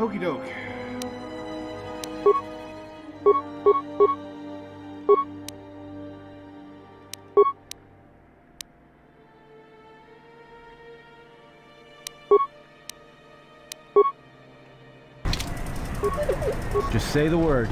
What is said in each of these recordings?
Okie doke. Just say the word.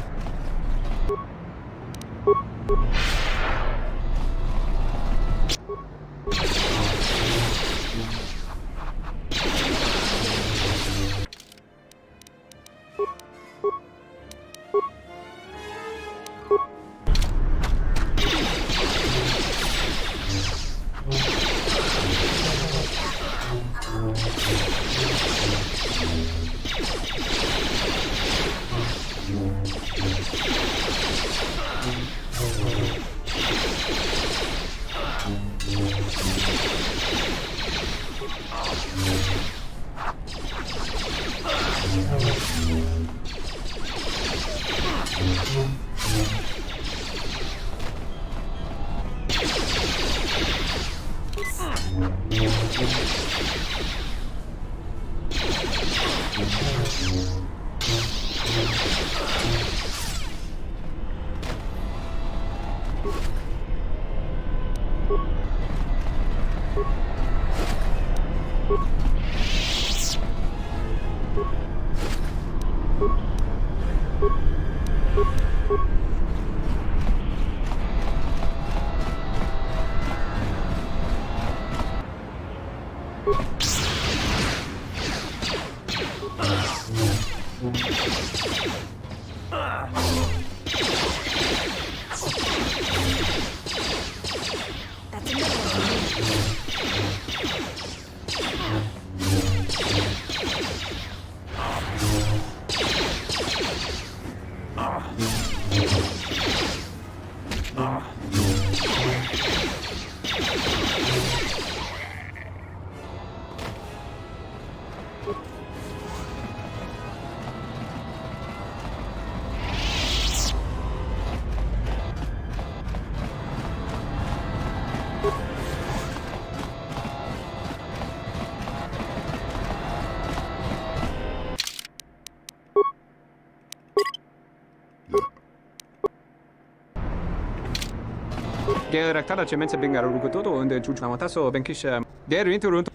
Geraktada ce mense bengar rukutoto unde juju namataso benkisha geru inturunto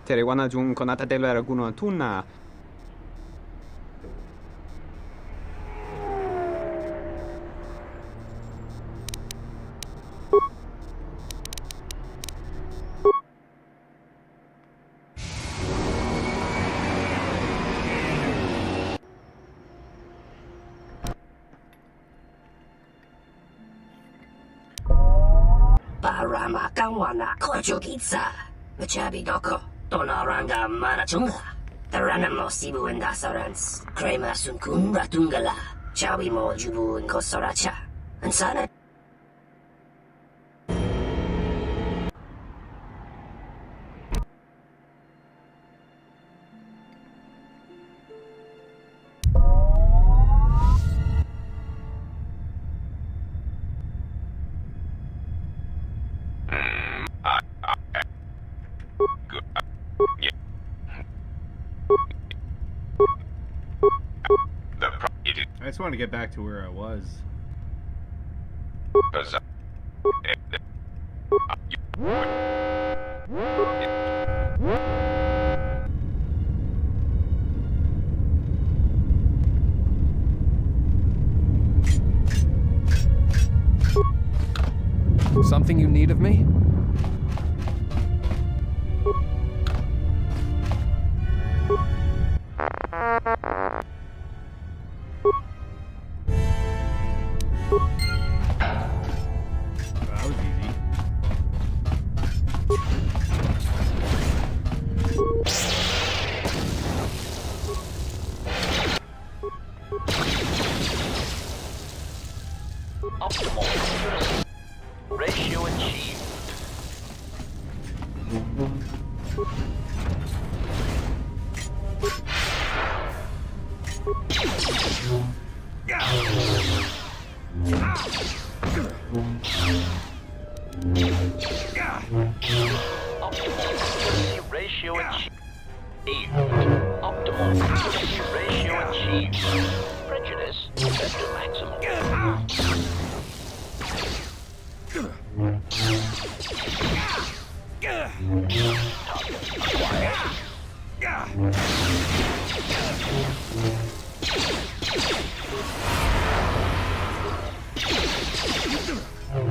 Terewana jun konata della raguno tunna Parama kawana kojogitsa. Machabi doko. Tonaranga manachunga. Tarana mo sibu indasarans. Krema sunkun ratungala. Chawi mo jubu inkosoracha. Ansana. I just want to get back to where I was. Something you need of me? That was easy. Optimal ratio achieved. Optimal ratio achieved. Optimal accuracy ratio achieved. Prejudice set to maximum.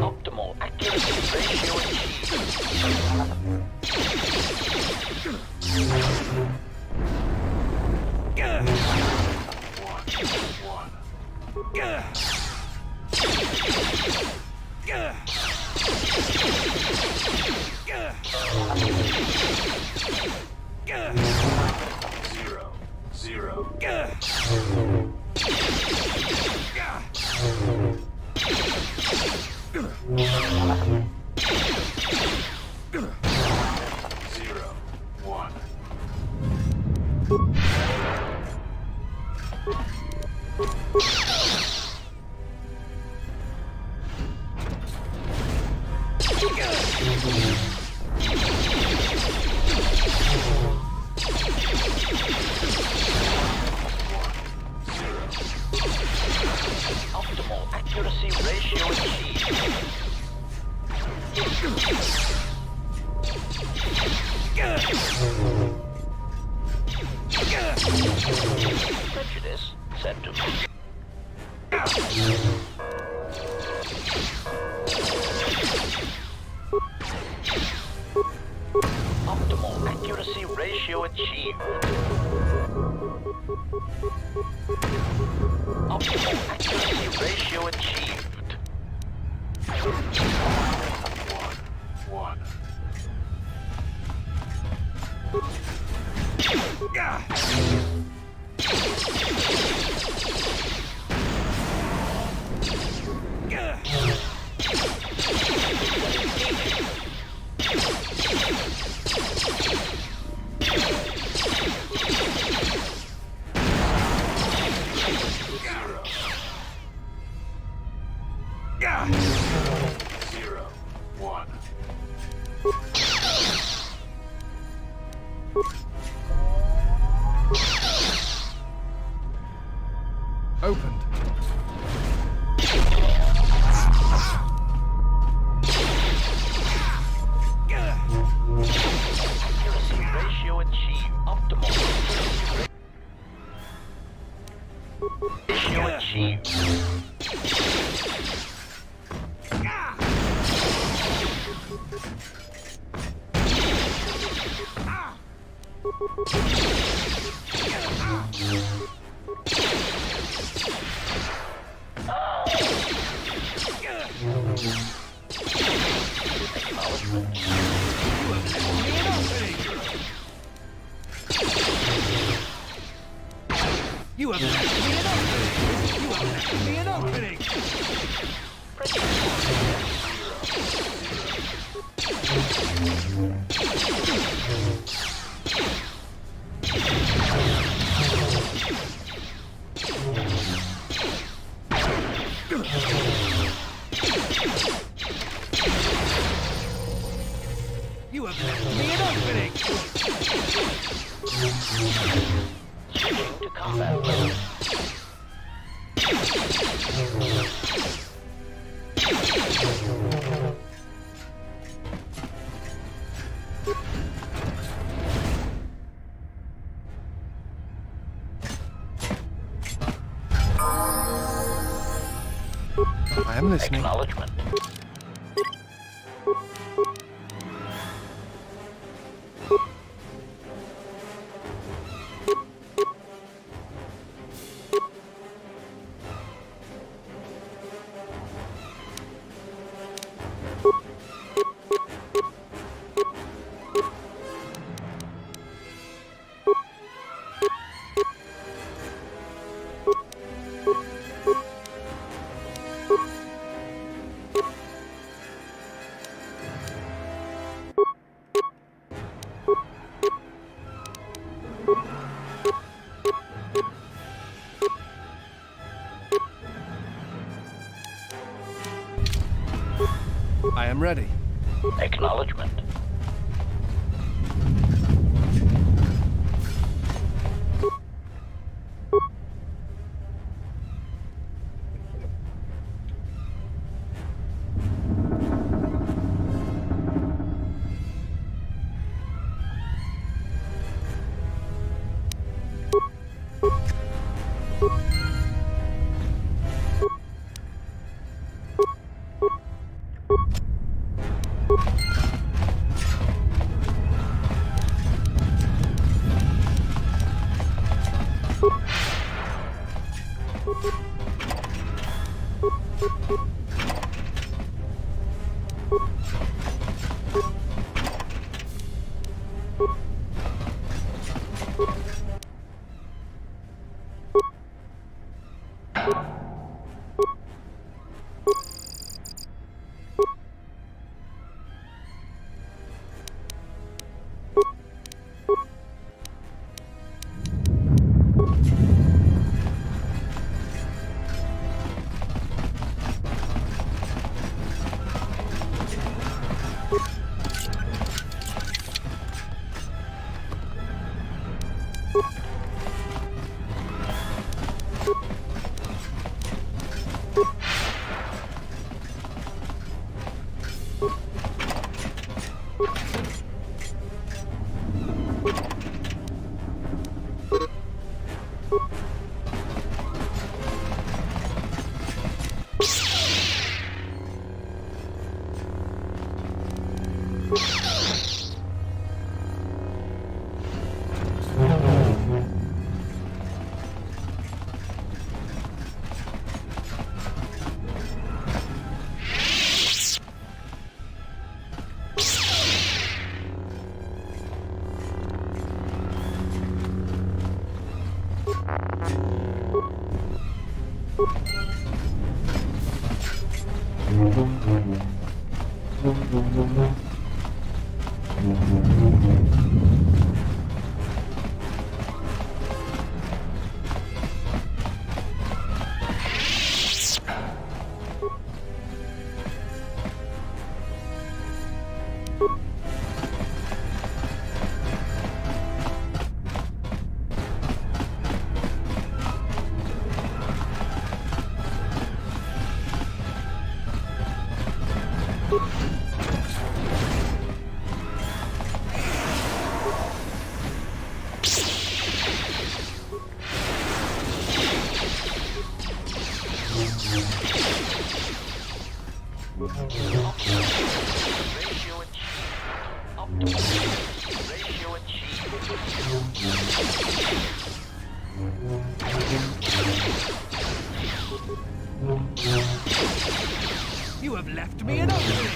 Optimal accuracy ratio Optimal accuracy ratio achieved. Prejudice set to optimal accuracy ratio achieved. Optimal accuracy ratio achieved. Opened. Accuracy ratio achieved. Optimal ratio achieved. You have left me an opening! You have left me an opening! You have left me an opening! Switching to combat mode. I am listening. Acknowledgement. I am ready. Acknowledgement. Ratio achieved. Optimal. Ratio achieved. You have left me an opening.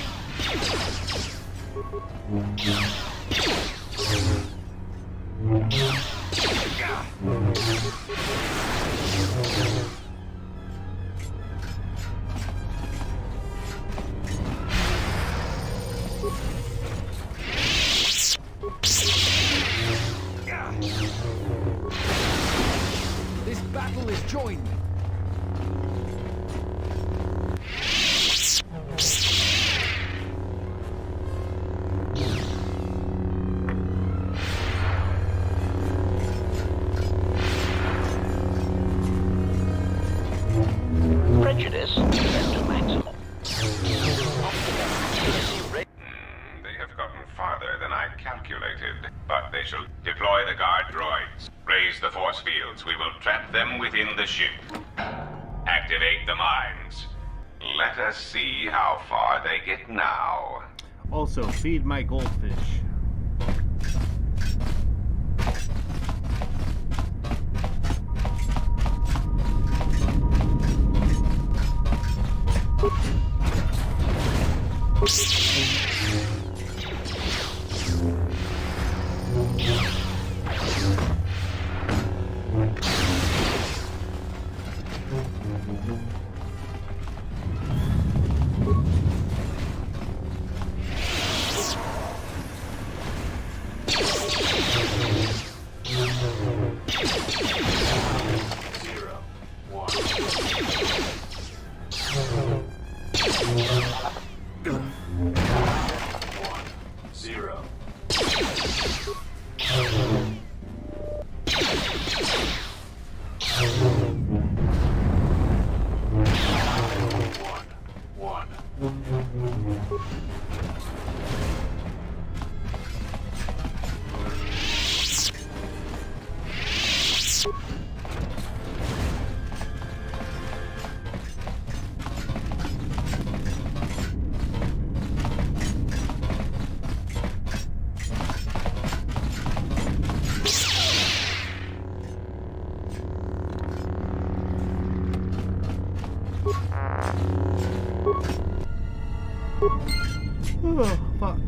This battle is joined. Prejudice set to maximum. They have gotten farther than I calculated, but they shall deploy the guard droids. Raise the force fields. We will trap them within the ship. Activate the mines. Let us see how far they get now. Also, feed my goldfish. Oh, fuck.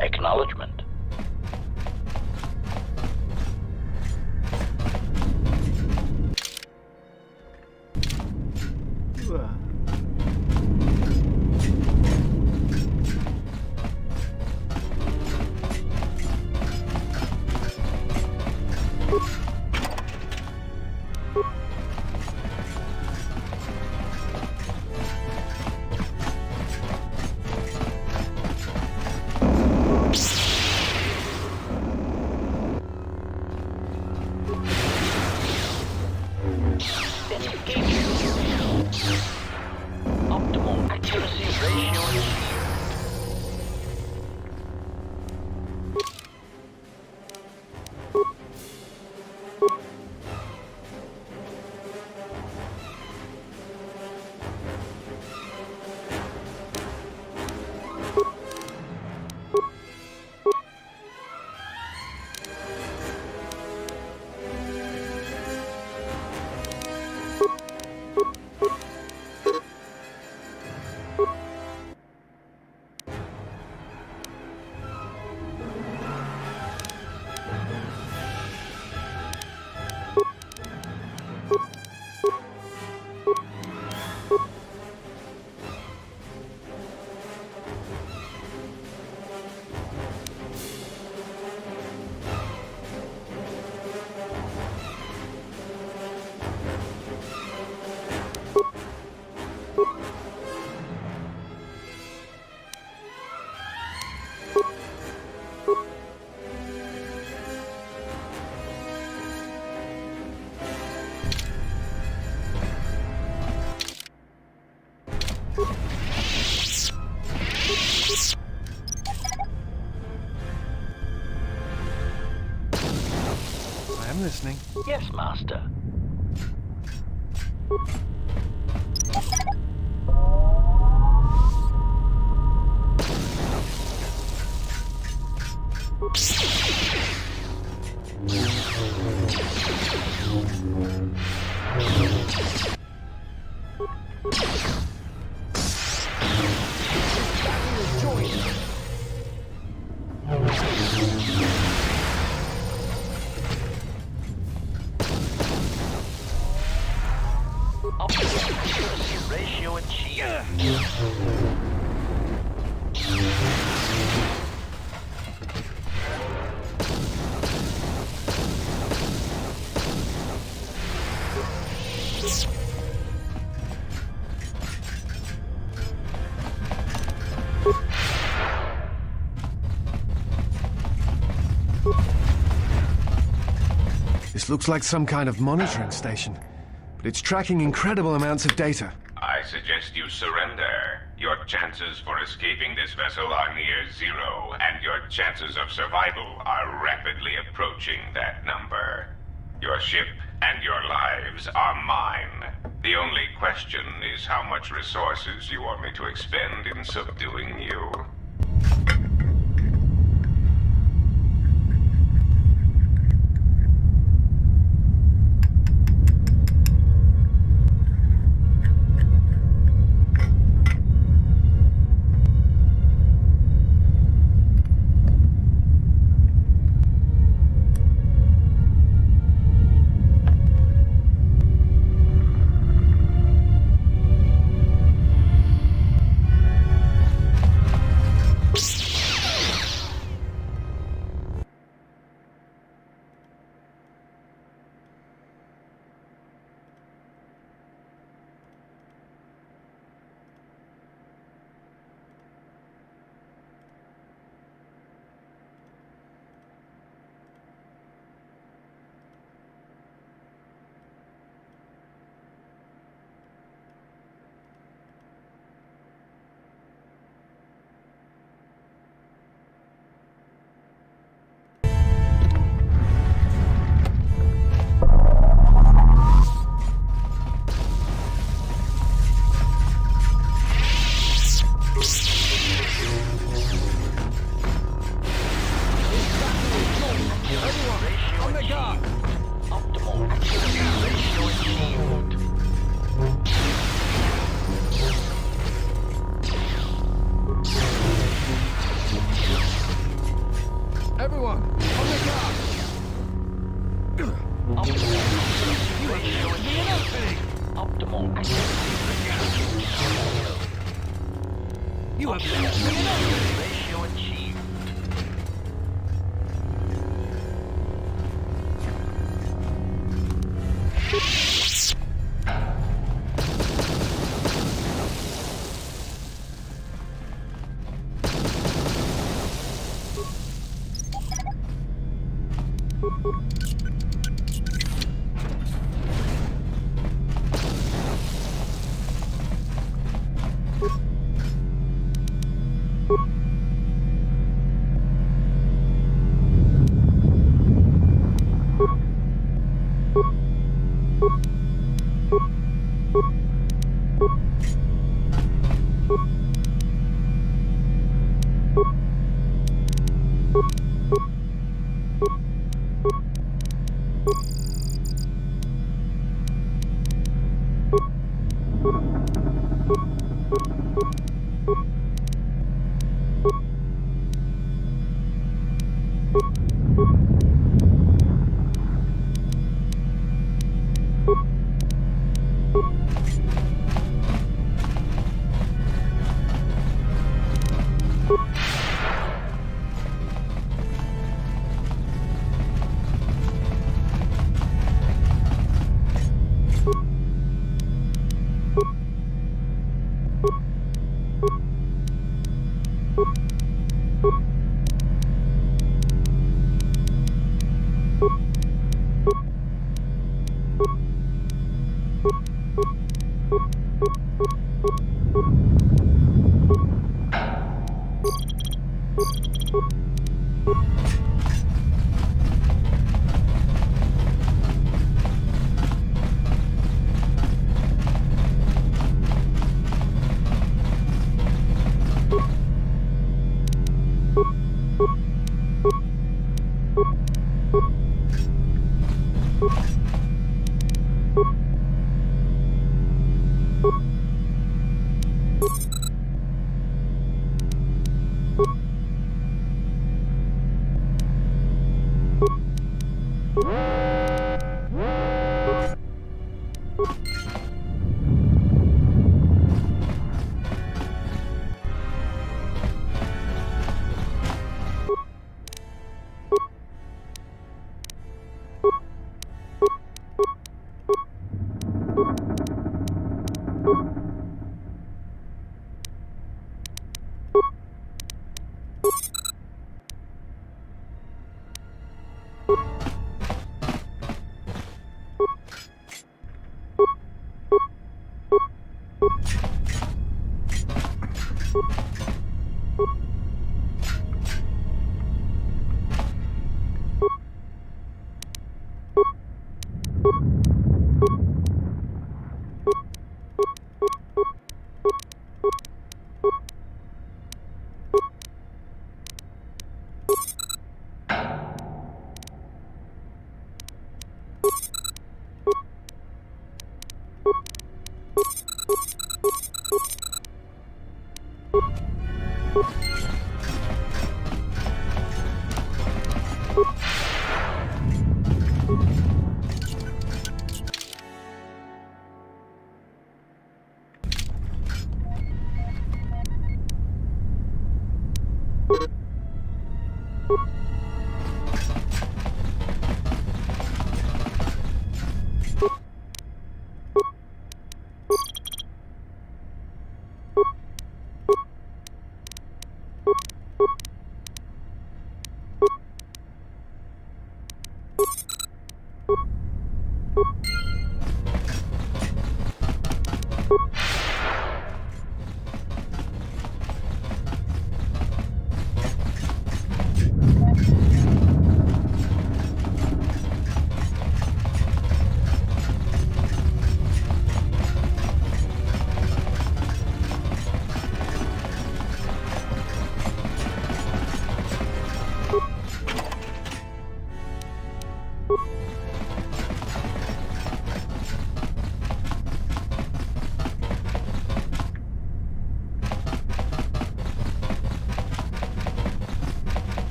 Acknowledgement. Optimal accuracy ratio achieved. I am listening. Yes, Master. Optimal accuracy ratio achieved. This looks like some kind of monitoring station, but it's tracking incredible amounts of data. I suggest you surrender. Your chances for escaping this vessel are near zero, and your chances of survival are rapidly approaching that number. Your ship and your lives are mine. The only question is how much resources you want me to expend in subduing you. You have Ratio achieved.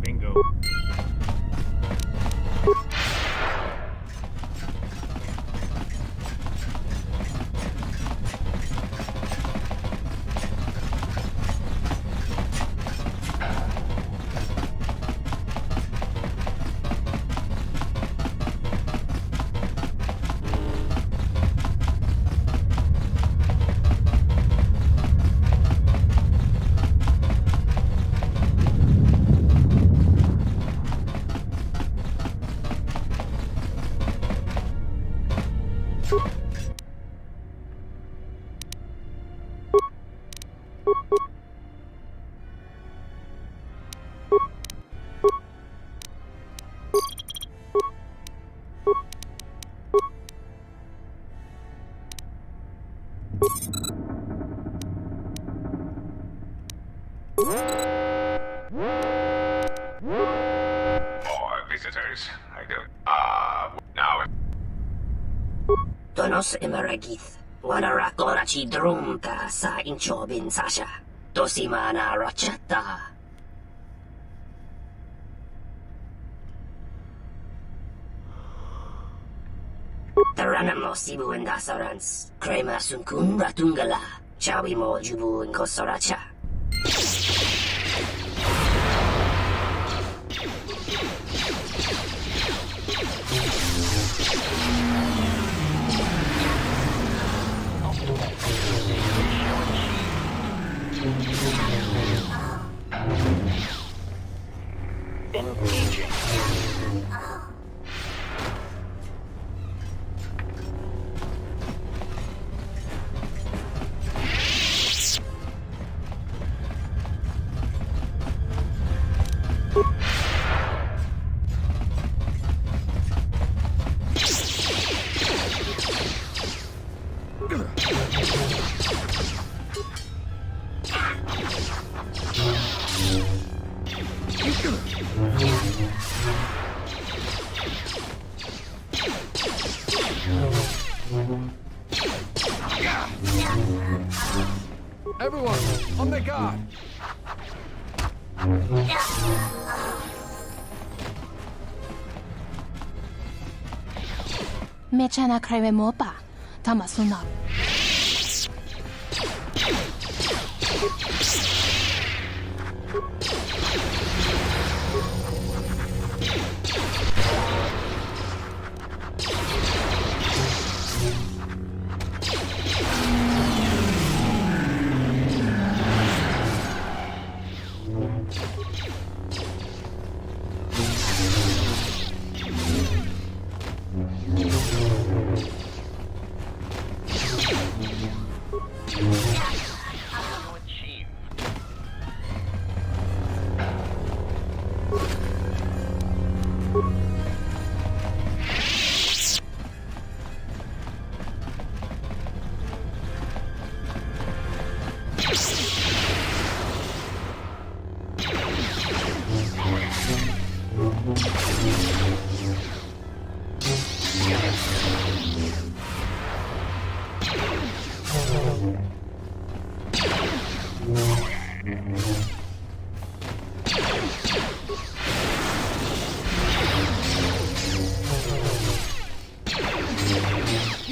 Bingo. More visitors. I don't. Now. Donos emeragith. Wanara korachi drumta sa inchobin sasha. Dosimana rachata. Taranamo sibu endasarans. Krema sunkun ratungala. Chawi mo jubu inkosoracha. Engaging. Everyone, on their guard. Mechana kreve mopa. Tamasuna. Achieved. You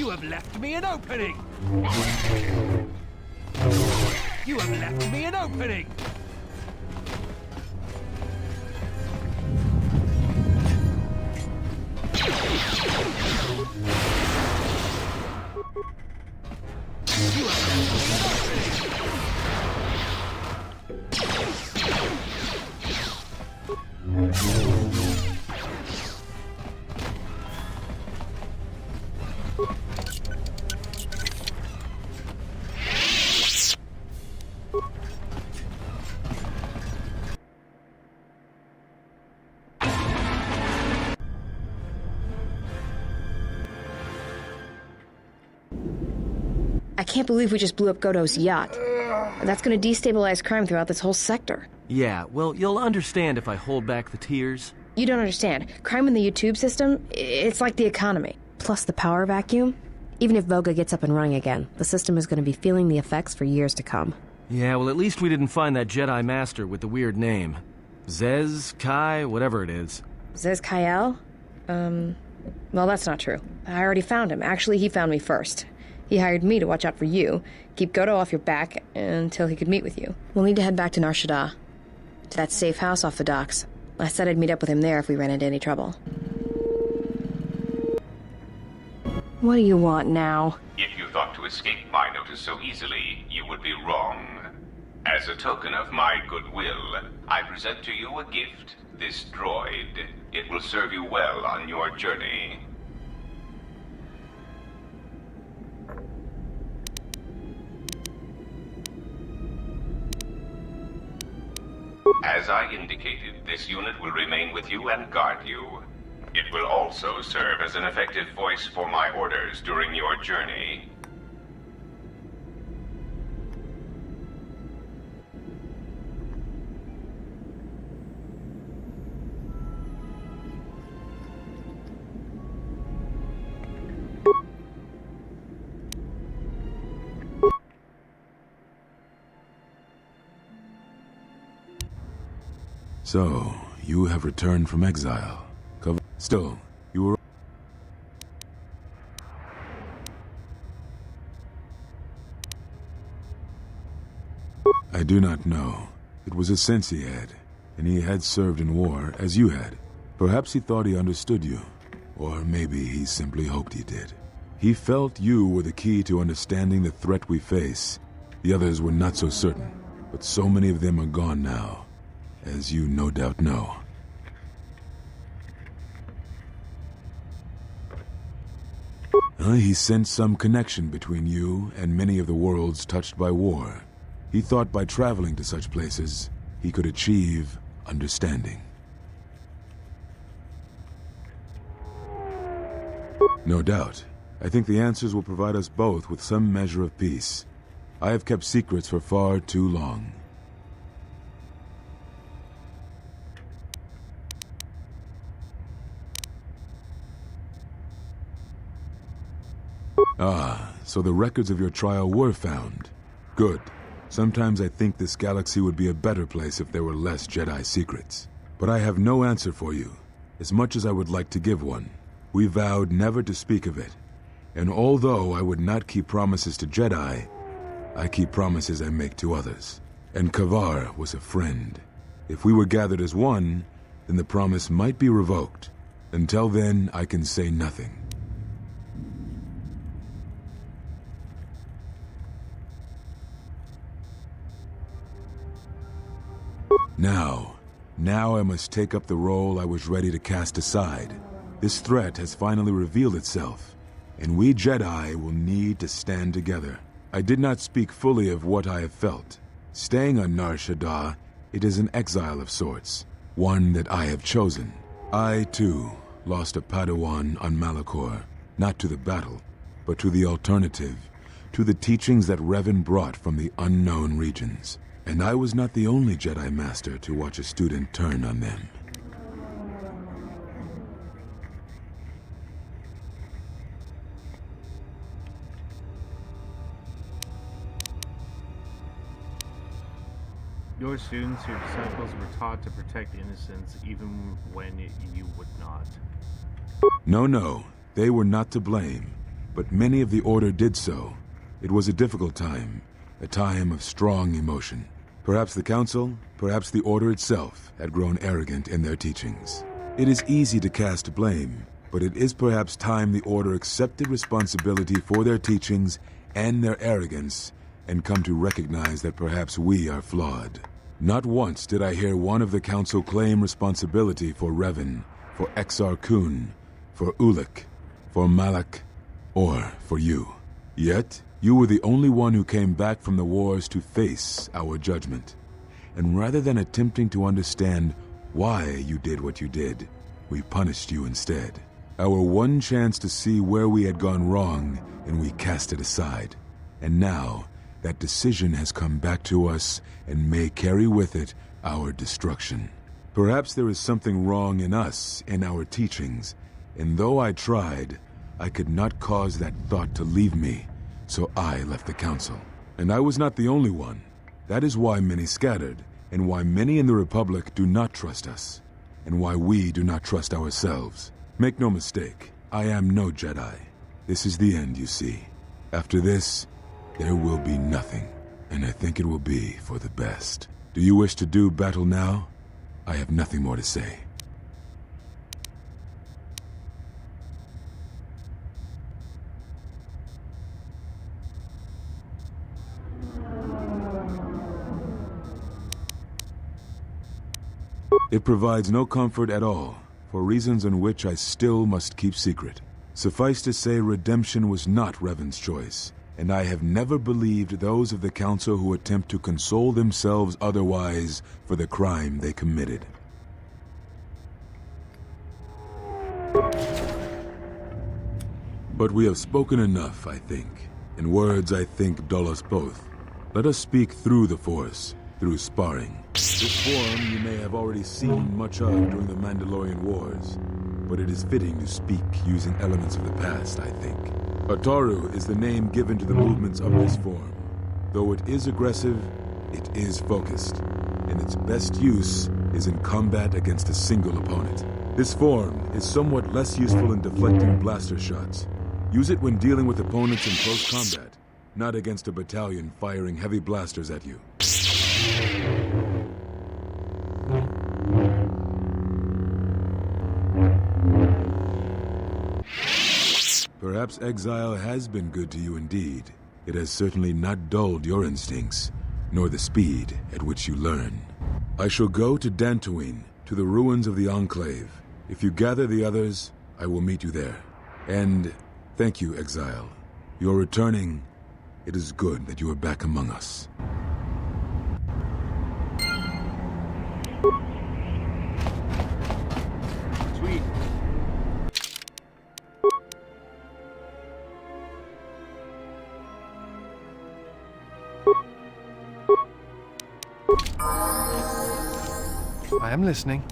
have left me an opening! You have left me an opening! You have left me an opening! I can't believe we just blew up Godo's yacht. That's gonna destabilize crime throughout this whole sector. Yeah, well, you'll understand if I hold back the tears. You don't understand. Crime in the YouTube system, it's like the economy. Plus the power vacuum. Even if Voga gets up and running again, the system is gonna be feeling the effects for years to come. Yeah, well, at least we didn't find that Jedi Master with the weird name. Zez, Kai, whatever it is. Zez Kyle? Well, that's not true. I already found him. Actually, he found me first. He hired me to watch out for you, keep Godo off your back until he could meet with you. We'll need to head back to Nar Shaddaa, to that safe house off the docks. I said I'd meet up with him there if we ran into any trouble. What do you want now? If you thought to escape my notice so easily, you would be wrong. As a token of my goodwill, I present to you a gift, this droid. It will serve you well on your journey. As I indicated, this unit will remain with you and guard you. It will also serve as an effective voice for my orders during your journey. So, you have returned from exile. Still, you were... I do not know. It was a sense he had, and he had served in war as you had. Perhaps he thought he understood you, or maybe he simply hoped he did. He felt you were the key to understanding the threat we face. The others were not so certain, but so many of them are gone now, as you no doubt know. He sensed some connection between you and many of the worlds touched by war. He thought by traveling to such places, he could achieve understanding. No doubt. I think the answers will provide us both with some measure of peace. I have kept secrets for far too long. Ah, so the records of your trial were found. Good. Sometimes I think this galaxy would be a better place if there were less Jedi secrets. But I have no answer for you, as much as I would like to give one. We vowed never to speak of it. And although I would not keep promises to Jedi, I keep promises I make to others. And Kavar was a friend. If we were gathered as one, then the promise might be revoked. Until then, I can say nothing. Now I must take up the role I was ready to cast aside. This threat has finally revealed itself, and we Jedi will need to stand together. I did not speak fully of what I have felt. Staying on Nar Shaddaa, it is an exile of sorts, one that I have chosen. I, too, lost a Padawan on Malachor, not to the battle, but to the alternative, to the teachings that Revan brought from the unknown regions. And I was not the only Jedi Master to watch a student turn on them. Your students, your disciples, were taught to protect innocents even when you would not. No, they were not to blame, but many of the Order did so. It was a difficult time, a time of strong emotion. Perhaps the Council, perhaps the Order itself, had grown arrogant in their teachings. It is easy to cast blame, but it is perhaps time the Order accepted responsibility for their teachings and their arrogance, and come to recognize that perhaps we are flawed. Not once did I hear one of the Council claim responsibility for Revan, for Exar Kun, for Ulik, for Malak, or for you. Yet, you were the only one who came back from the wars to face our judgment. And rather than attempting to understand why you did what you did, we punished you instead. Our one chance to see where we had gone wrong, and we cast it aside. And now, that decision has come back to us and may carry with it our destruction. Perhaps there is something wrong in us, in our teachings, and though I tried, I could not cause that thought to leave me, so I left the Council. And I was not the only one. That is why many scattered, and why many in the Republic do not trust us, and why we do not trust ourselves. Make no mistake, I am no Jedi. This is the end, you see. After this, there will be nothing, and I think it will be for the best. Do you wish to do battle now? I have nothing more to say. It provides no comfort at all, for reasons in which I still must keep secret. Suffice to say, redemption was not Revan's choice, and I have never believed those of the Council who attempt to console themselves otherwise for the crime they committed. But we have spoken enough, I think, and words, I think, dull us both. Let us speak through the Force, through sparring. This form you may have already seen much of during the Mandalorian Wars, but it is fitting to speak using elements of the past, I think. Ataru is the name given to the movements of this form. Though it is aggressive, it is focused, and its best use is in combat against a single opponent. This form is somewhat less useful in deflecting blaster shots. Use it when dealing with opponents in close combat, not against a battalion firing heavy blasters at you. Perhaps exile has been good to you indeed. It has certainly not dulled your instincts, nor the speed at which you learn. I shall go to Dantooine, to the ruins of the Enclave. If you gather the others, I will meet you there. And thank you, Exile. You're returning. It is good that you are back among us. Sweet. I am listening.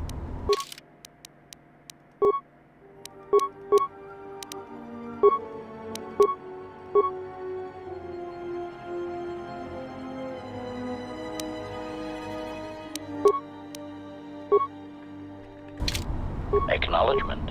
Acknowledgement.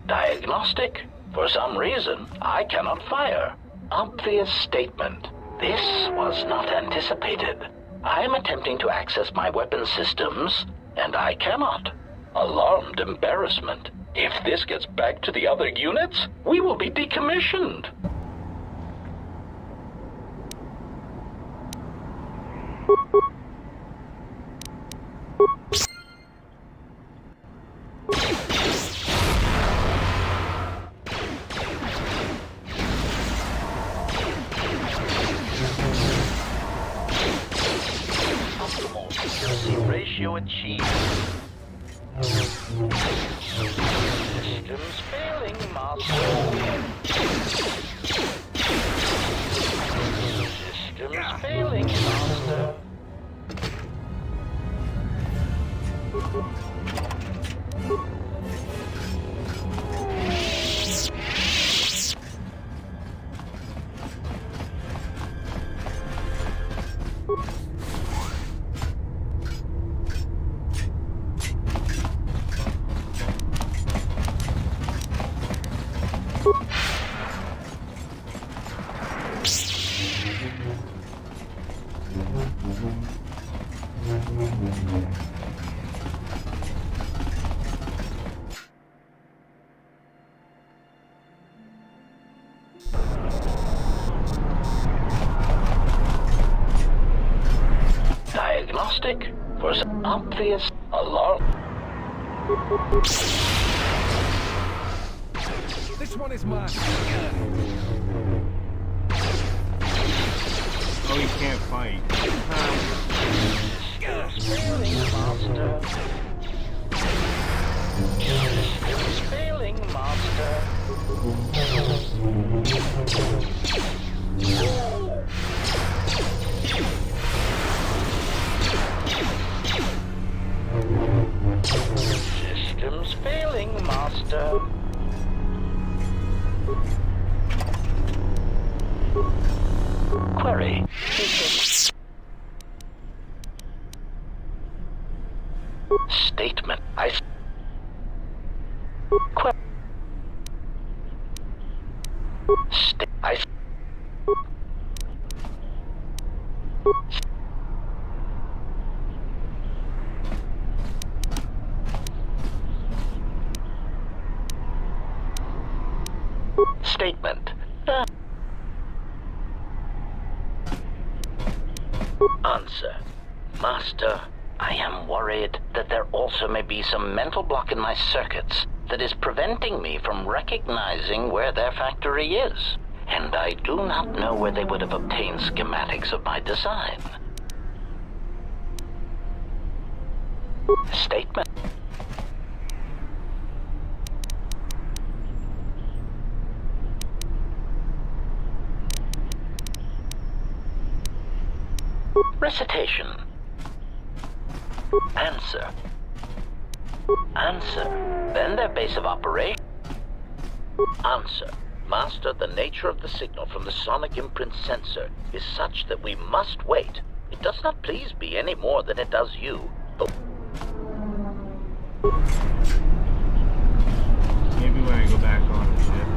Diagnostic? For some reason, I cannot fire. Obvious statement. This was not anticipated. I am attempting to access my weapon systems, and I cannot. Alarmed embarrassment. If this gets back to the other units, we will be decommissioned. Ratio achieved. Chief. Systems failing, Master. Systems failing, Master. Diagnostic for some obvious alarm. This one is mine. Oh, you can't fight. Failing, Master. Systems failing, Master. Systems failing, Master. Query. Statement. Statement. Answer. Master, I am worried that there also may be some mental block in my circuits that is preventing me from recognizing where their factory is. And I do not know where they would have obtained schematics of my design. Statement. Recitation. Answer. Answer. Then their base of operation. Answer. Master, the nature of the signal from the sonic imprint sensor is such that we must wait. It does not please me any more than it does you. But Maybe when I go back on the ship.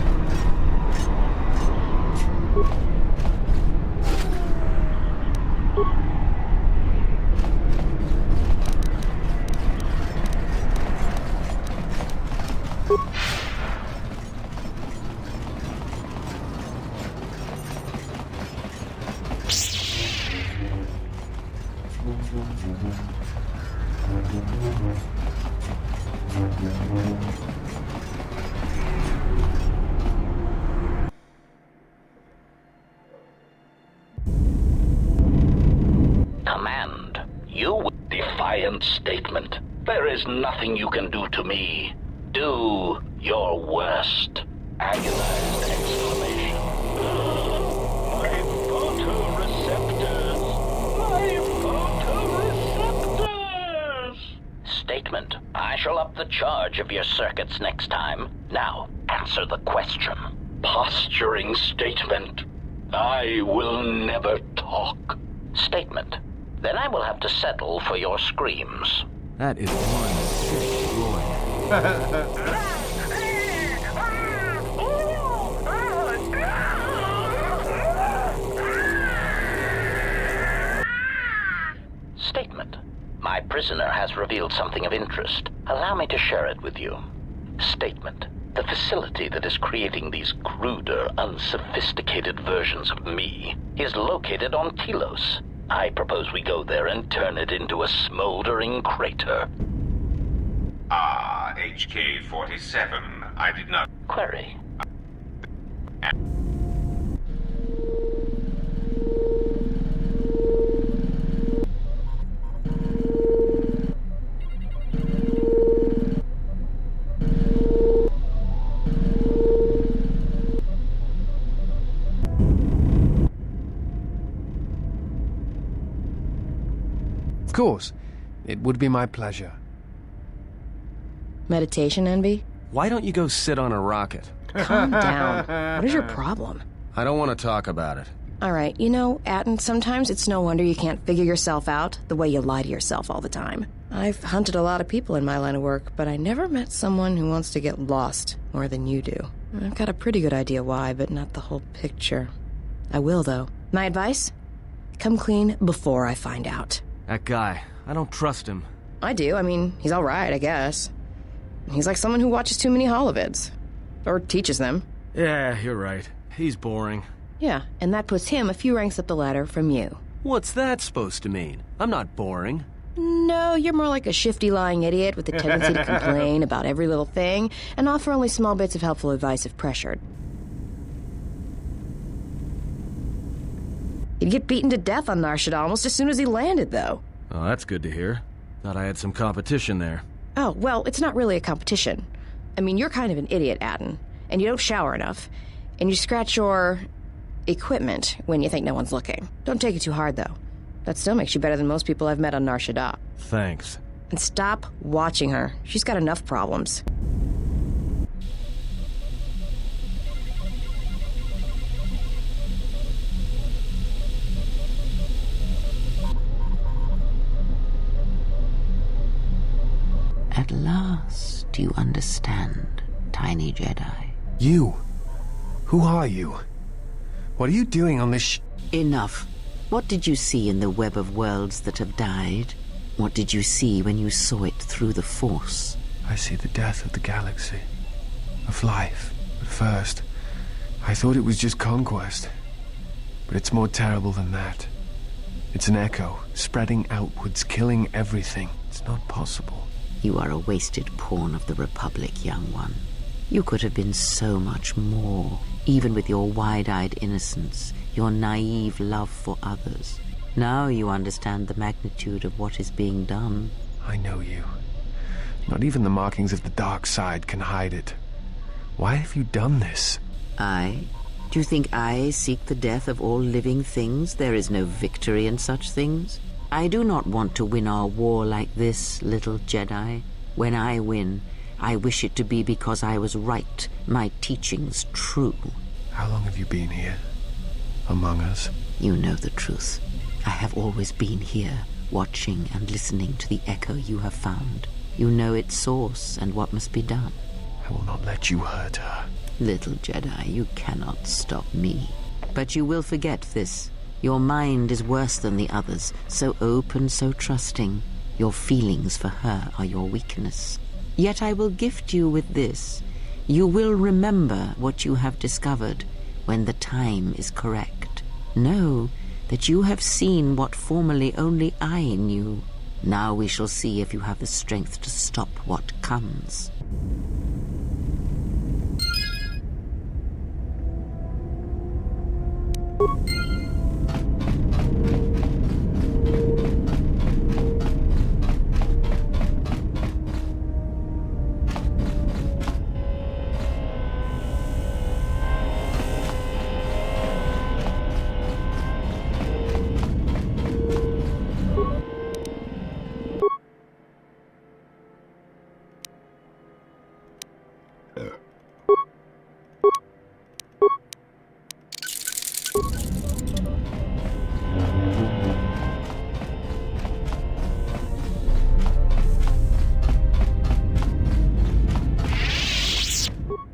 command. You defiant statement. There is nothing you can do to me. Do your worst. Agonized exclamation. My photoreceptors! My photoreceptors! Statement. I shall up the charge of your circuits next time. Now, answer the question. Posturing statement. I will never talk. Statement. Then I will have to settle for your screams. That is one destroy. Statement. My prisoner has revealed something of interest. Allow me to share it with you. Statement. The facility that is creating these cruder, unsophisticated versions of me is located on Telos. I propose we go there and turn it into a smoldering crater. Ah, HK-47. I did not... Query. course. It would be my pleasure. Meditation envy? Why don't you go sit on a rocket? Calm down. What is your problem? I don't want to talk about it. All right, you know, Atten, sometimes it's no wonder you can't figure yourself out the way you lie to yourself all the time. I've hunted a lot of people in my line of work, but I never met someone who wants to get lost more than you do. I've got a pretty good idea why, but not the whole picture. I will, though. My advice? Come clean before I find out. That guy, I don't trust him. I do. I mean, he's all right, I guess. He's like someone who watches too many holovids. Or teaches them. Yeah, you're right. He's boring. Yeah, and that puts him a few ranks up the ladder from you. What's that supposed to mean? I'm not boring. No, you're more like a shifty, lying idiot with a tendency to complain about every little thing and offer only small bits of helpful advice if pressured. He'd get beaten to death on Nar Shaddaa almost as soon as he landed, though. Oh, that's good to hear. Thought I had some competition there. Oh, well, it's not really a competition. I mean, you're kind of an idiot, Atten, and you don't shower enough, and you scratch your equipment when you think no one's looking. Don't take it too hard, though. That still makes you better than most people I've met on Nar Shaddaa. Thanks. And stop watching her. She's got enough problems. At last, you understand, tiny Jedi. You? Who are you? What are you doing on this Enough. What did you see in the web of worlds that have died? What did you see when you saw it through the Force? I see the death of the galaxy. Of life. At first, I thought it was just conquest. But it's more terrible than that. It's an echo, spreading outwards, killing everything. It's not possible. You are a wasted pawn of the Republic, young one. You could have been so much more, even with your wide-eyed innocence, your naive love for others. Now you understand the magnitude of what is being done. I know you. Not even the markings of the dark side can hide it. Why have you done this? I? Do you think I seek the death of all living things? There is no victory in such things. I do not want to win our war like this, little Jedi. When I win, I wish it to be because I was right, my teachings true. How long have you been here? Among us? You know the truth. I have always been here, watching and listening to the echo you have found. You know its source and what must be done. I will not let you hurt her. Little Jedi, you cannot stop me. But you will forget this. Your mind is worse than the others, so open, so trusting. Your feelings for her are your weakness. Yet I will gift you with this. You will remember what you have discovered when the time is correct. Know that you have seen what formerly only I knew. Now we shall see if you have the strength to stop what comes.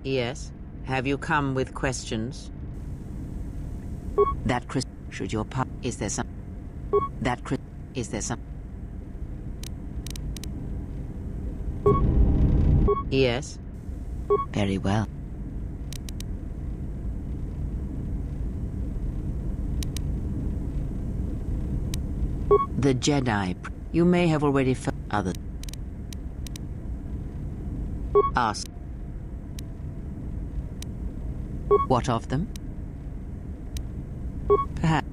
Yes? Have you come with questions? That Chris, should your pub, is there some? That Chris, is there some? Yes? Very well. The Jedi, you may have already felt other. Ask. What of them? Perhaps.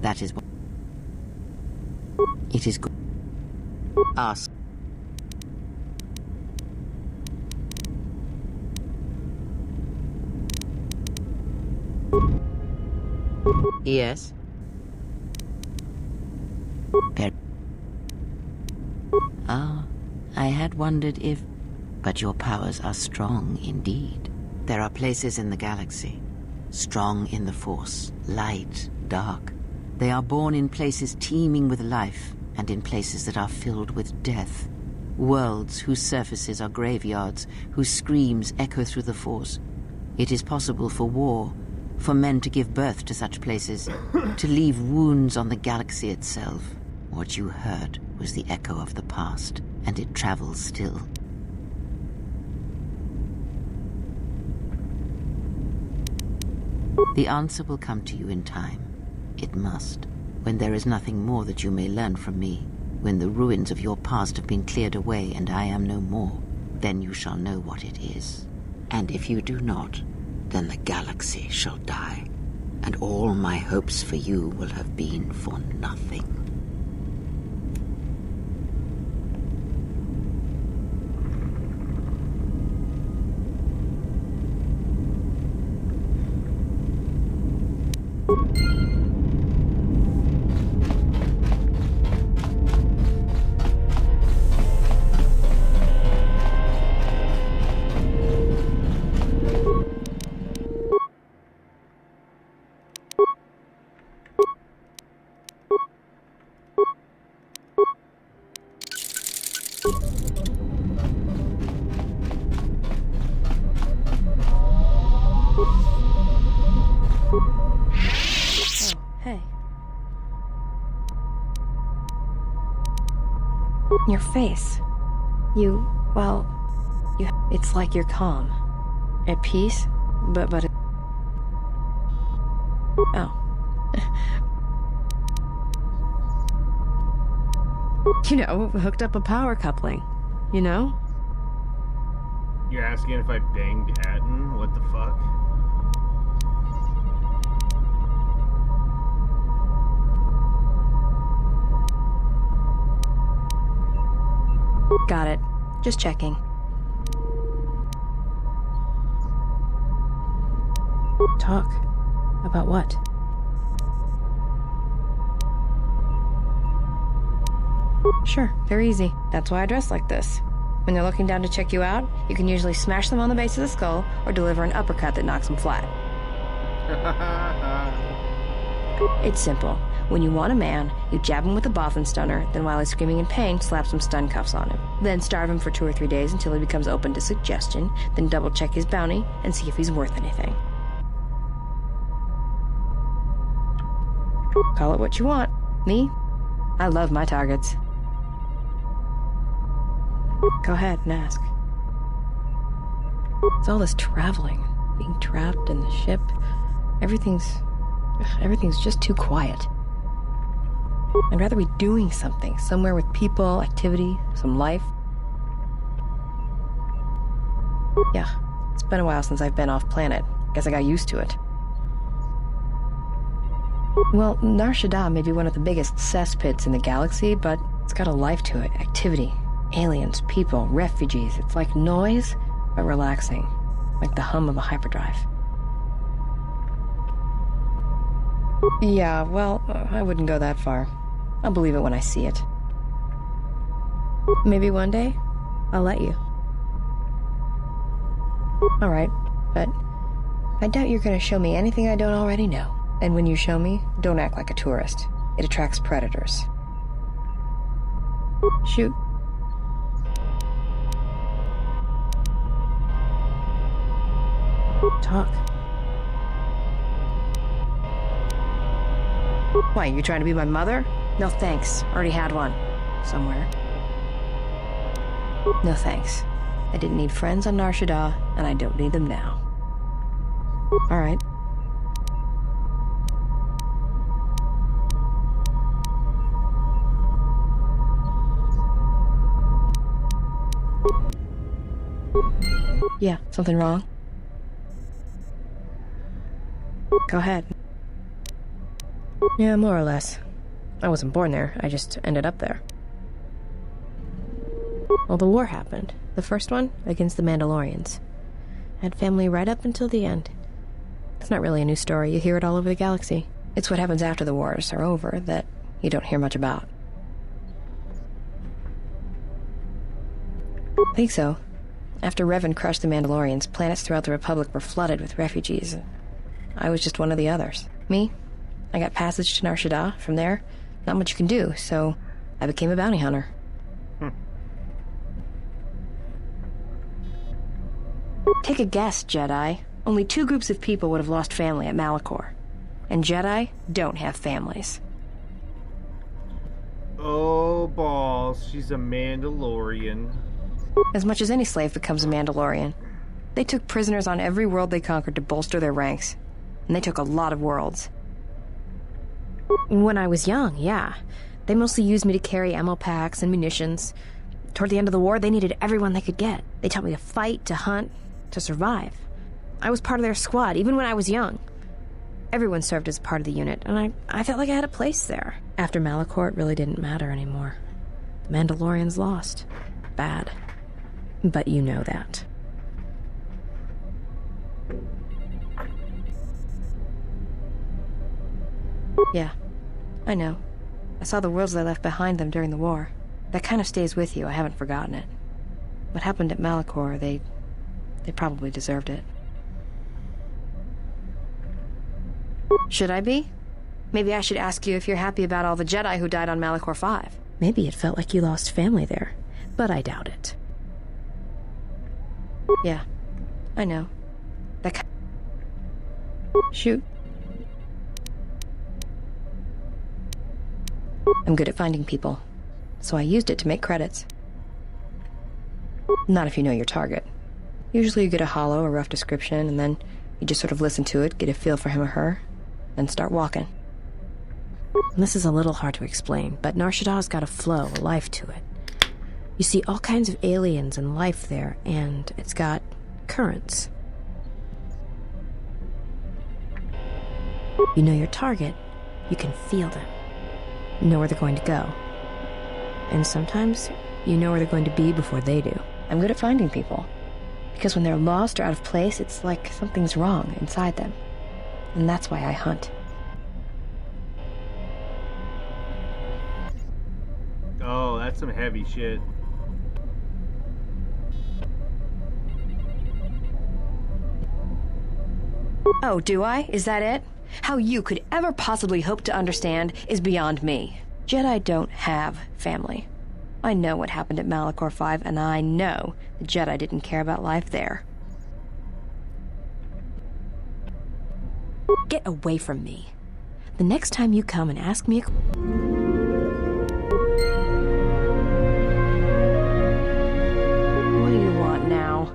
That is what. It is good. Ask. Yes? Ah, I had wondered if... But your powers are strong indeed. There are places in the galaxy, strong in the Force, light, dark. They are born in places teeming with life, and in places that are filled with death. Worlds whose surfaces are graveyards, whose screams echo through the Force. It is possible for war, for men to give birth to such places, to leave wounds on the galaxy itself. What you heard was the echo of the past, and it travels still. The answer will come to you in time. It must. When there is nothing more that you may learn from me, when the ruins of your past have been cleared away and I am no more, then you shall know what it is. And if you do not, then the galaxy shall die, and all my hopes for you will have been for nothing. Your face. It's like you're calm. At peace, but oh. Hooked up a power coupling, You're asking if I banged Atten? What the fuck? Got it. Just checking. Talk. About what? Sure, very easy. That's why I dress like this. When they're looking down to check you out, you can usually smash them on the base of the skull or deliver an uppercut that knocks them flat. It's simple. When you want a man, you jab him with a Bothan stunner, then while he's screaming in pain, slap some stun cuffs on him. Then starve him for 2 or 3 days until he becomes open to suggestion, then double check his bounty and see if he's worth anything. Call it what you want. Me? I love my targets. Go ahead and ask. It's all this traveling, being trapped in the ship. Everything's just too quiet. I'd rather be doing something, somewhere with people, activity, some life. Yeah, it's been a while since I've been off planet. Guess I got used to it. Well, Nar Shaddaa may be one of the biggest cesspits in the galaxy, but it's got a life to it. Activity, aliens, people, refugees. It's like noise, but relaxing. Like the hum of a hyperdrive. Yeah, well, I wouldn't go that far. I'll believe it when I see it. Maybe one day, I'll let you. Alright, but I doubt you're gonna show me anything I don't already know. And when you show me, don't act like a tourist. It attracts predators. Shoot. Talk. Why, you trying to be my mother? No thanks. Already had one. Somewhere. No thanks. I didn't need friends on Nar Shaddaa, and I don't need them now. Alright. Yeah, something wrong? Go ahead. Yeah, more or less. I wasn't born there, I just ended up there. Well, the war happened. The first one, against the Mandalorians. I had family right up until the end. It's not really a new story, you hear it all over the galaxy. It's what happens after the wars are over that you don't hear much about. I think so. After Revan crushed the Mandalorians, planets throughout the Republic were flooded with refugees. I was just one of the others. Me? I got passage to Nar Shaddaa. From there, not much you can do, so I became a bounty hunter. Take a guess, Jedi. Only 2 groups of people would have lost family at Malachor. And Jedi don't have families. Oh, balls. She's a Mandalorian. As much as any slave becomes a Mandalorian. They took prisoners on every world they conquered to bolster their ranks. And they took a lot of worlds. When I was young, yeah. They mostly used me to carry ammo packs and munitions. Toward the end of the war, they needed everyone they could get. They taught me to fight, to hunt, to survive. I was part of their squad, even when I was young. Everyone served as part of the unit, and I felt like I had a place there. After Malachor, it really didn't matter anymore. The Mandalorians lost. Bad. But you know that. Yeah, I know. I saw the worlds they left behind them during the war. That kind of stays with you, I haven't forgotten it. What happened at Malachor, they probably deserved it. Should I be? Maybe I should ask you if you're happy about all the Jedi who died on Malachor 5. Maybe it felt like you lost family there, but I doubt it. Yeah, I know. Shoot. I'm good at finding people, so I used it to make credits. Not if you know your target. Usually you get a hollow or rough description, and then you just sort of listen to it, get a feel for him or her, and start walking. And this is a little hard to explain, but Nar Shaddaa's got a flow, a life to it. You see all kinds of aliens and life there, and it's got currents. You know your target, you can feel them. You know where they're going to go. And sometimes, you know where they're going to be before they do. I'm good at finding people. Because when they're lost or out of place, it's like something's wrong inside them. And that's why I hunt. Oh, that's some heavy shit. Oh, do I? Is that it? How you could ever possibly hope to understand is beyond me. Jedi don't have family. I know what happened at Malachor 5, and I know the Jedi didn't care about life there. Get away from me. The next time you come and ask me a... What do you want now?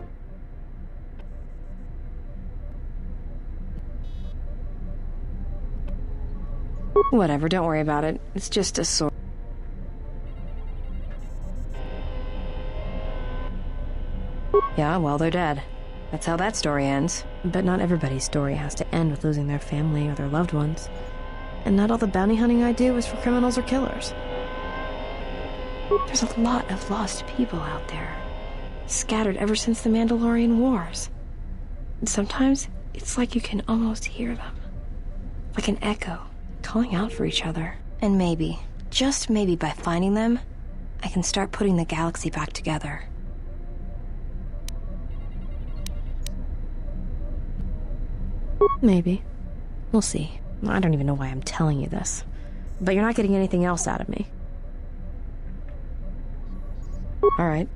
Whatever, don't worry about it. It's just a sort... Yeah, well, they're dead. That's how that story ends. But not everybody's story has to end with losing their family or their loved ones. And not all the bounty hunting I do is for criminals or killers. There's a lot of lost people out there. Scattered ever since the Mandalorian Wars. And sometimes, it's like you can almost hear them. Like an echo, calling out for each other. And maybe, just maybe by finding them, I can start putting the galaxy back together. Maybe. We'll see. I don't even know why I'm telling you this. But you're not getting anything else out of me. Alright.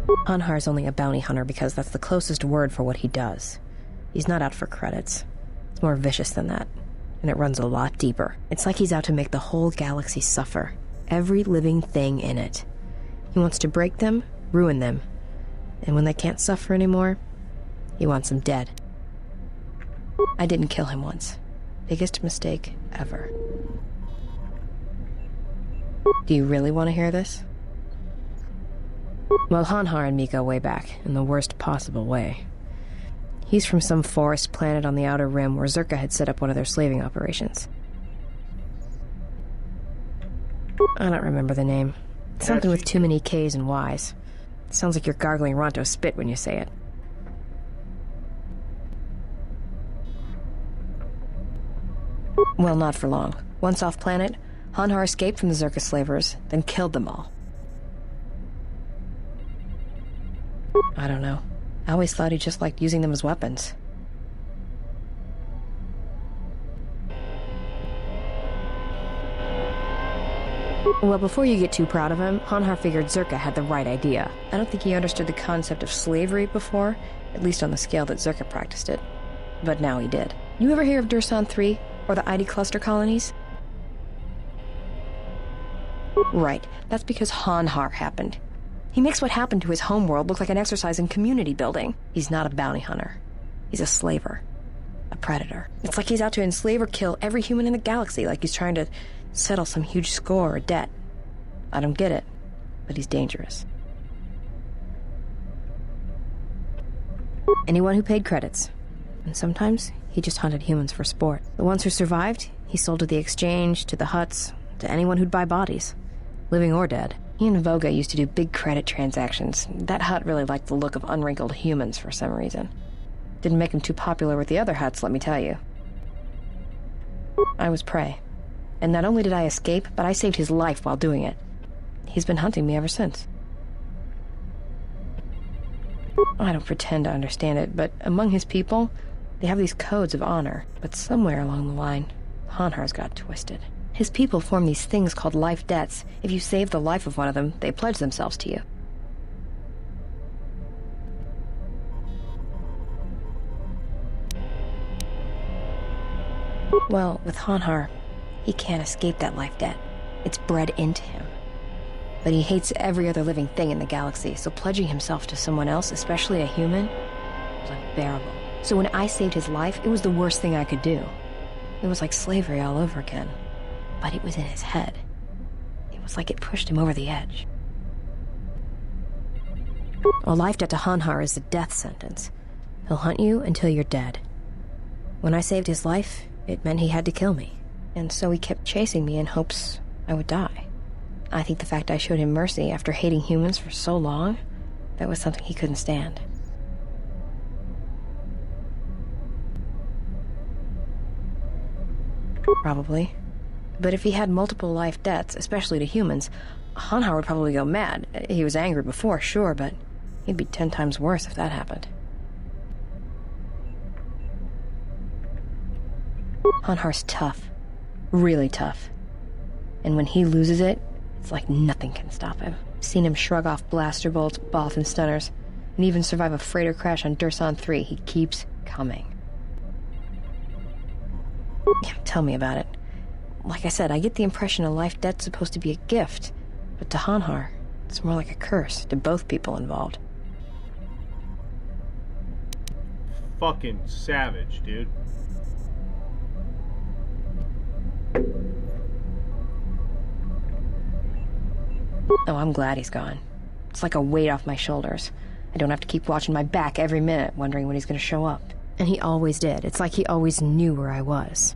Hanhar's only a bounty hunter because that's the closest word for what he does. He's not out for credits. It's more vicious than that. And it runs a lot deeper. It's like he's out to make the whole galaxy suffer. Every living thing in it. He wants to break them, ruin them. And when they can't suffer anymore, he wants them dead. I didn't kill him once. Biggest mistake ever. Do you really want to hear this? Well, Hanhar and me go way back, in the worst possible way. He's from some forest planet on the Outer Rim where Zerka had set up one of their slaving operations. I don't remember the name. Something with too many K's and Y's. It sounds like you're gargling Ronto spit when you say it. Well, not for long. Once off planet, Hanhar escaped from the Zerka slavers, then killed them all. I don't know. I always thought he just liked using them as weapons. Well, before you get too proud of him, Hanhar figured Zerka had the right idea. I don't think he understood the concept of slavery before, at least on the scale that Zerka practiced it. But now he did. You ever hear of Dursan 3, or the ID cluster colonies? Right, that's because Hanhar happened. He makes what happened to his homeworld look like an exercise in community building. He's not a bounty hunter. He's a slaver. A predator. It's like he's out to enslave or kill every human in the galaxy, like he's trying to settle some huge score or debt. I don't get it, but he's dangerous. Anyone who paid credits. And sometimes, he just hunted humans for sport. The ones who survived, he sold to the exchange, to the huts, to anyone who'd buy bodies. Living or dead. He and Voga used to do big credit transactions. That hut really liked the look of unwrinkled humans for some reason. Didn't make him too popular with the other huts, let me tell you. I was prey. And not only did I escape, but I saved his life while doing it. He's been hunting me ever since. I don't pretend to understand it, but among his people, they have these codes of honor. But somewhere along the line, Hanhar's got twisted. His people form these things called life debts. If you save the life of one of them, they pledge themselves to you. Well, with Hanhar, he can't escape that life debt. It's bred into him. But he hates every other living thing in the galaxy, so pledging himself to someone else, especially a human, was unbearable. So when I saved his life, it was the worst thing I could do. It was like slavery all over again. But it was in his head. It was like it pushed him over the edge. A life debt to Hanhar is a death sentence. He'll hunt you until you're dead. When I saved his life, it meant he had to kill me. And so he kept chasing me in hopes I would die. I think the fact I showed him mercy after hating humans for so long, that was something he couldn't stand. Probably. But if he had multiple life debts, especially to humans, Hanhar would probably go mad. He was angry before, sure, but he'd be 10 times worse if that happened. Hanhar's tough. Really tough. And when he loses it, it's like nothing can stop him. I've seen him shrug off blaster bolts, Balth and stunners, and even survive a freighter crash on Dursan 3. He keeps coming. Yeah, tell me about it. Like I said, I get the impression a life debt's supposed to be a gift, but to Hanhar, it's more like a curse to both people involved. Fucking savage, dude. Oh, I'm glad he's gone. It's like a weight off my shoulders. I don't have to keep watching my back every minute, wondering when he's gonna show up. And he always did. It's like he always knew where I was.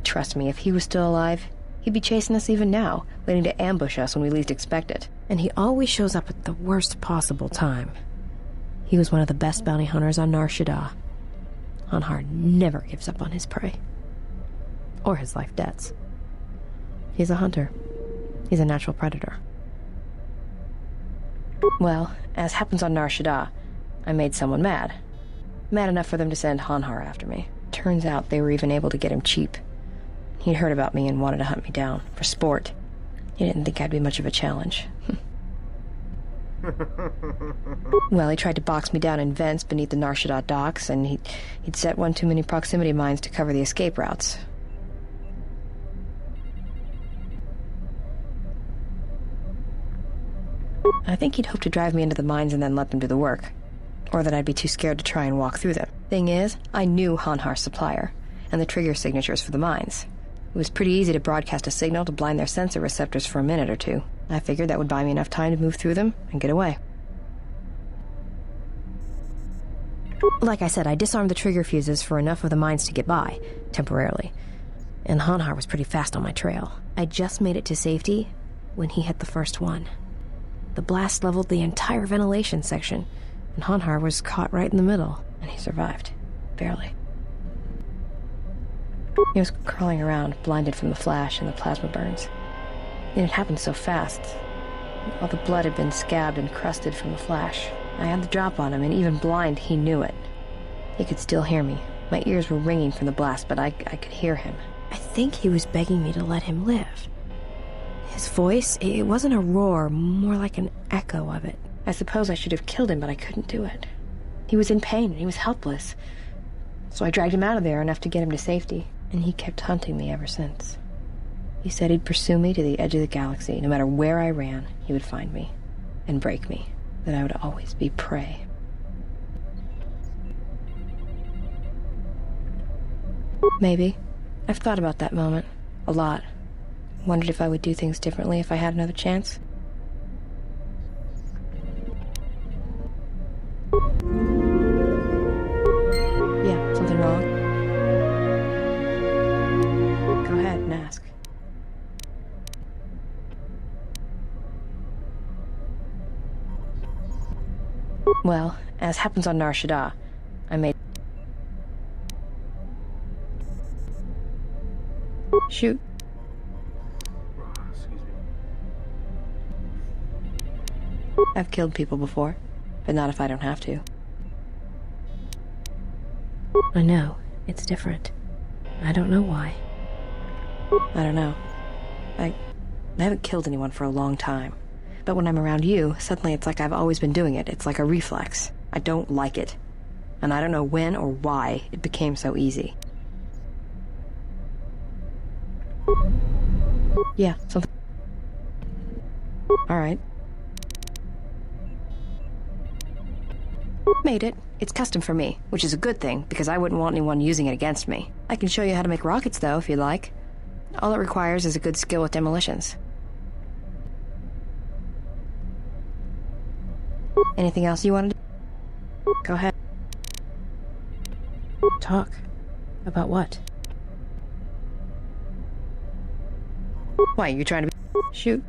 Trust me, if he was still alive, he'd be chasing us even now, waiting to ambush us when we least expect it. And he always shows up at the worst possible time. He was one of the best bounty hunters on Nar Shaddaa. Hanhar never gives up on his prey. Or his life debts. He's a hunter. He's a natural predator. Well, as happens on Nar Shaddaa, I made someone mad. Mad enough for them to send Hanhar after me. Turns out they were even able to get him cheap. He'd heard about me and wanted to hunt me down, for sport. He didn't think I'd be much of a challenge. Well, he tried to box me down in vents beneath the Nar Shaddaa docks, and he'd set one too many proximity mines to cover the escape routes. I think he'd hoped to drive me into the mines and then let them do the work. Or that I'd be too scared to try and walk through them. Thing is, I knew Hanhar's supplier, and the trigger signatures for the mines. It was pretty easy to broadcast a signal to blind their sensor receptors for a minute or two. I figured that would buy me enough time to move through them and get away. Like I said, I disarmed the trigger fuses for enough of the mines to get by, temporarily. And Hanhar was pretty fast on my trail. I just made it to safety when he hit the first one. The blast leveled the entire ventilation section, and Hanhar was caught right in the middle, and he survived. Barely. He was crawling around, blinded from the flash and the plasma burns. And it happened so fast. All the blood had been scabbed and crusted from the flash. I had the drop on him, and even blind, he knew it. He could still hear me. My ears were ringing from the blast, but I could hear him. I think he was begging me to let him live. His voice, it wasn't a roar, more like an echo of it. I suppose I should have killed him, but I couldn't do it. He was in pain, and he was helpless. So I dragged him out of there enough to get him to safety, and he kept hunting me ever since. He said he'd pursue me to the edge of the galaxy. No matter where I ran, he would find me and break me, that I would always be prey. Maybe. I've thought about that moment. A lot. Wondered if I would do things differently if I had another chance. Yeah, something wrong? Go ahead and ask. Well, as happens on Nar Shaddaa, I made... Shoot. Excuse me. I've killed people before, but not if I don't have to. I know, it's different. I don't know why. I don't know. I haven't killed anyone for a long time. But when I'm around you, suddenly it's like I've always been doing it. It's like a reflex. I don't like it. And I don't know when or why it became so easy. Yeah, something... Alright. Made it. It's custom for me, which is a good thing, because I wouldn't want anyone using it against me. I can show you how to make rockets, though, if you'd like. All it requires is a good skill with demolitions. Anything else you want to do? Go ahead. Talk. About what? Why, you trying to be... Shoot.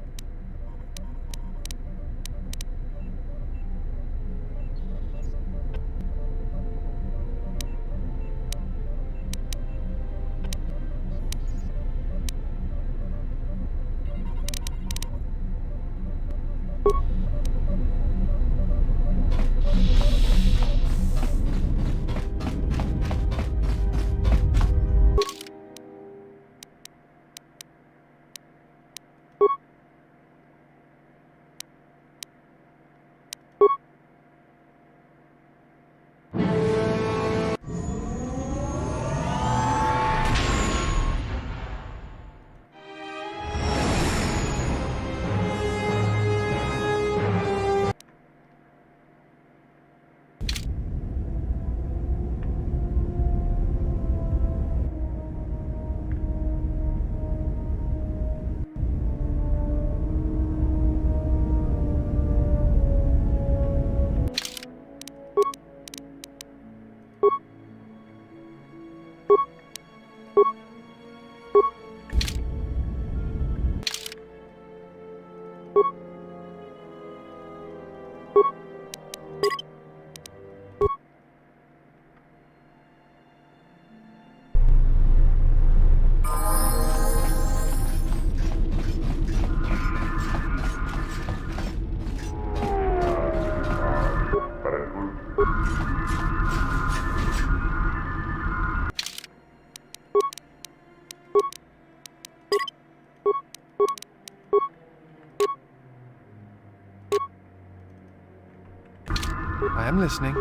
I am listening.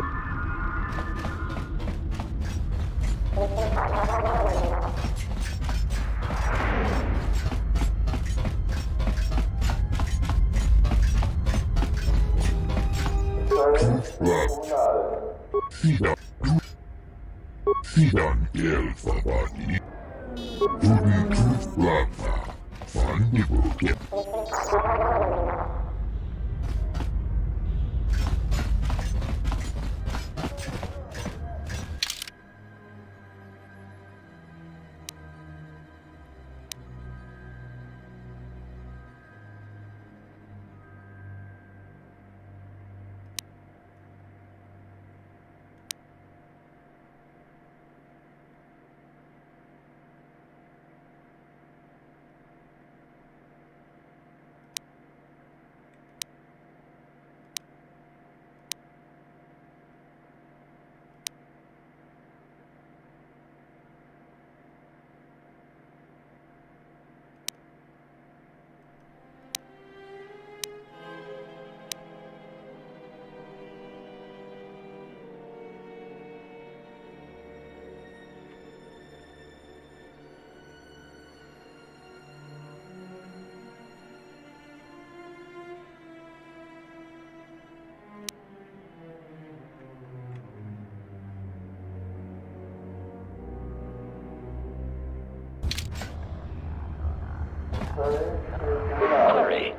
Hurry.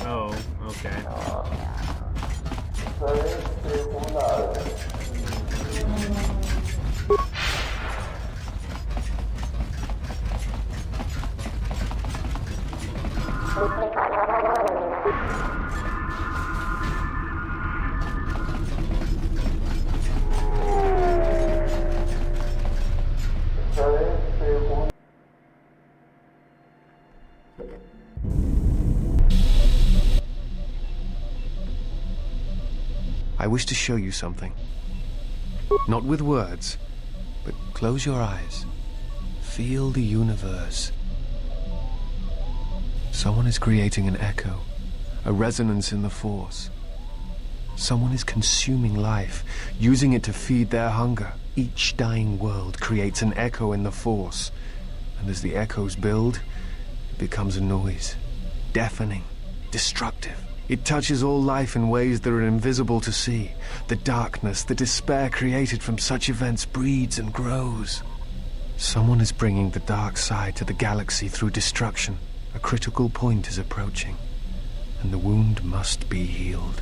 Oh, okay. I wish to show you something. Not with words, but close your eyes. Feel the universe. Someone is creating an echo, a resonance in the Force. Someone is consuming life, using it to feed their hunger. Each dying world creates an echo in the Force. And as the echoes build, it becomes a noise. Deafening, destructive. It touches all life in ways that are invisible to see. The darkness, the despair created from such events breeds and grows. Someone is bringing the dark side to the galaxy through destruction. A critical point is approaching, and the wound must be healed.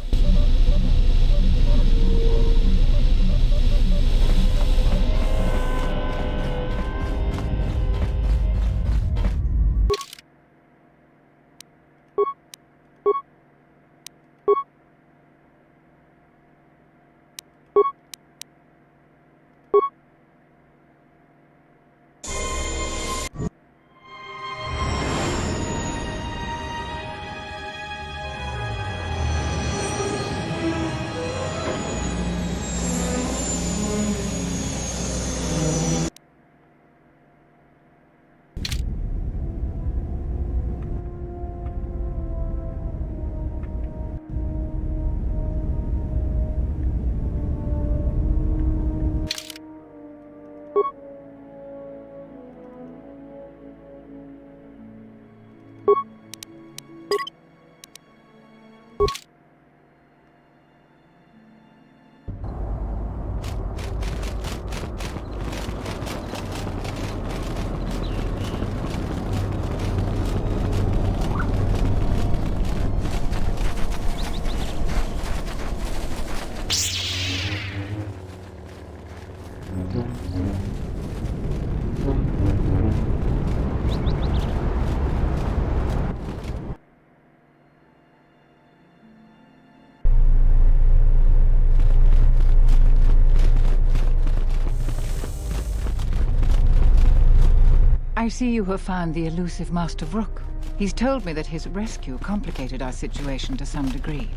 I see you have found the elusive Master Vrook. He's told me that his rescue complicated our situation to some degree.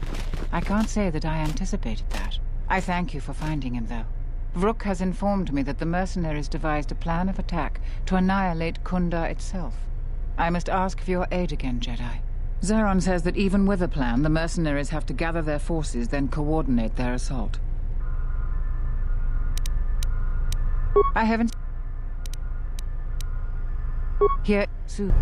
I can't say that I anticipated that. I thank you for finding him, though. Vrook has informed me that the mercenaries devised a plan of attack to annihilate Kunda itself. I must ask for your aid again, Jedi. Zeron says that even with a plan, the mercenaries have to gather their forces, then coordinate their assault. I haven't... Here, Sue.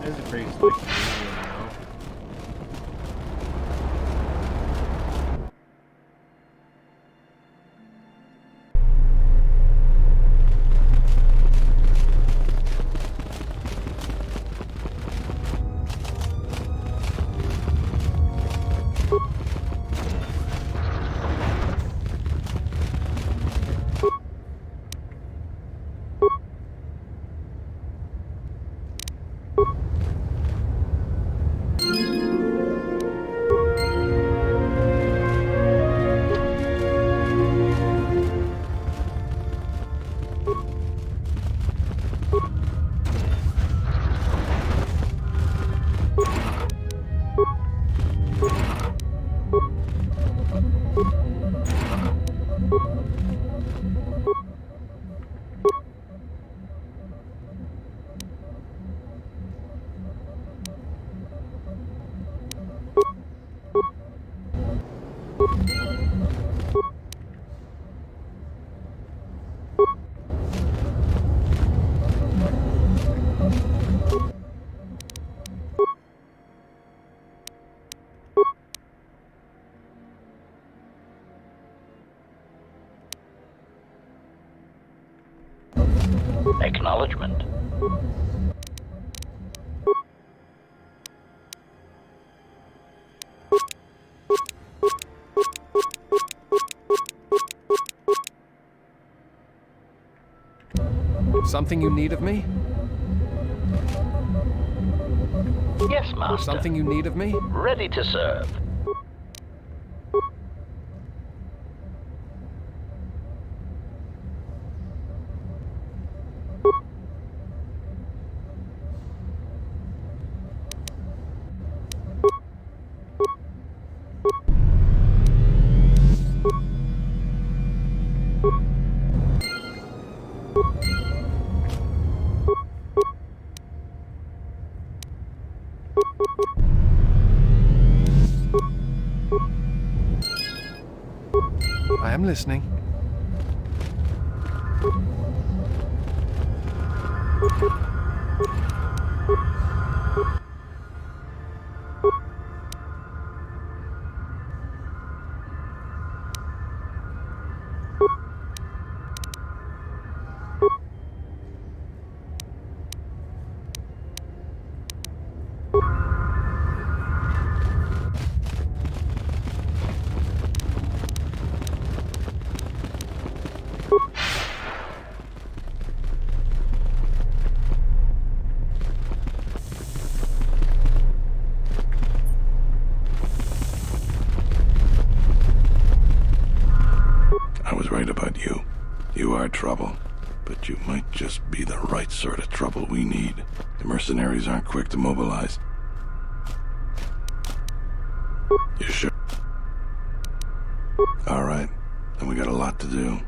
There's a pretty slick view, you know. Acknowledgement. Something you need of me? Yes, Master. Something you need of me? Ready to serve. I am listening. I was right about you. You are trouble. But you might just be the right sort of trouble we need. The mercenaries aren't quick to mobilize. You sure? All right. Then we got a lot to do.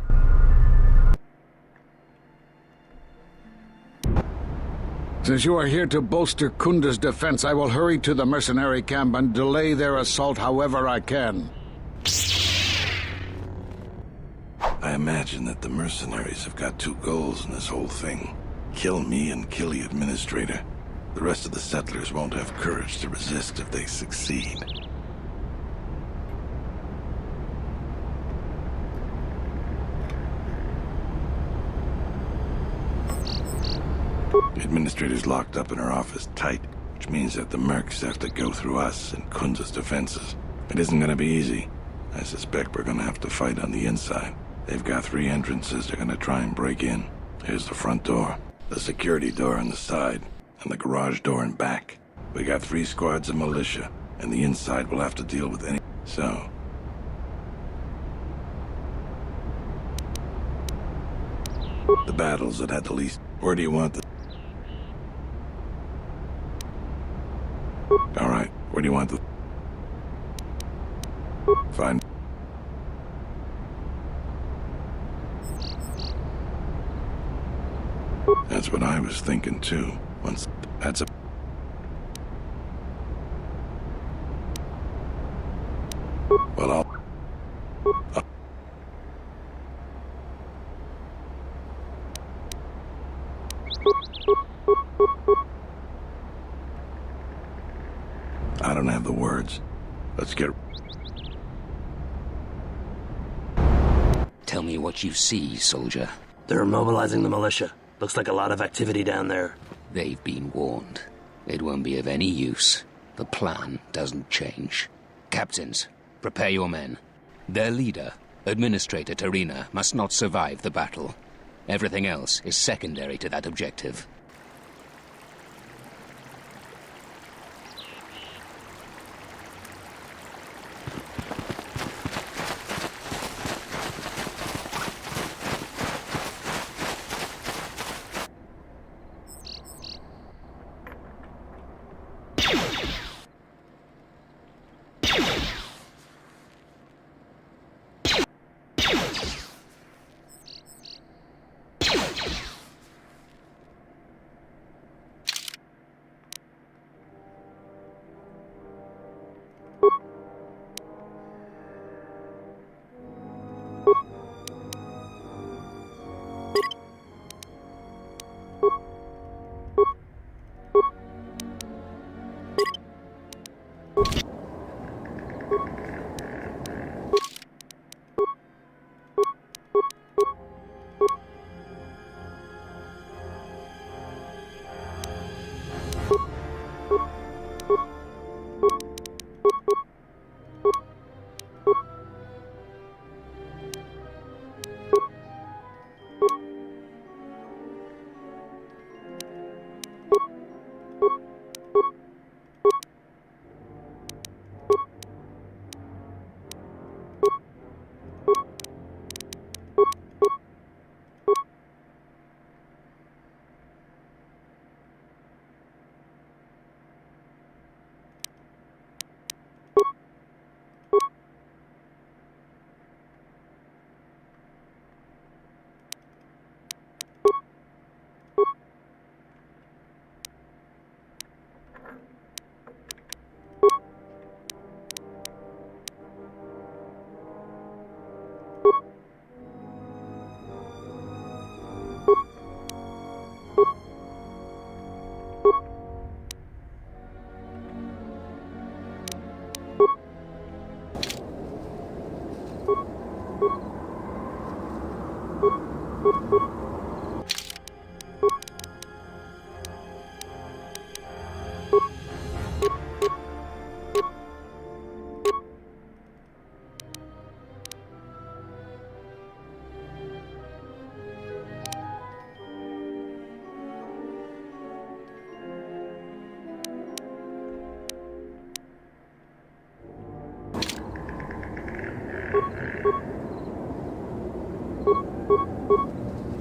Since you are here to bolster Kunda's defense, I will hurry to the mercenary camp and delay their assault however I can. I imagine that the mercenaries have got two goals in this whole thing. Kill me and kill the administrator. The rest of the settlers won't have courage to resist if they succeed. The administrator's locked up in her office tight, which means that the mercs have to go through us and Kunza's defenses. It isn't gonna be easy. I suspect we're gonna have to fight on the inside. They've got 3 entrances they're gonna try and break in. Here's the front door, the security door on the side, and the garage door in back. We got 3 squads of militia, and the inside will have to deal with any... So... the battles that had the least... Where do you want the... Alright, where do you want the... Fine. That's what I was thinking too. Once that's a... Well, I'll... I don't have the words. Let's get... Tell me what you see, soldier. They're mobilizing the militia. Looks like a lot of activity down there. They've been warned. It won't be of any use. The plan doesn't change. Captains, prepare your men. Their leader, Administrator Tarina, must not survive the battle. Everything else is secondary to that objective.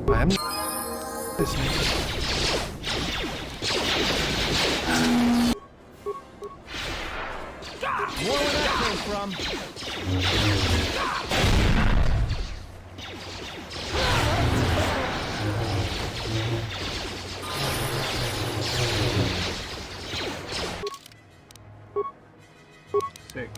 I'm this. More where that came from. Sick.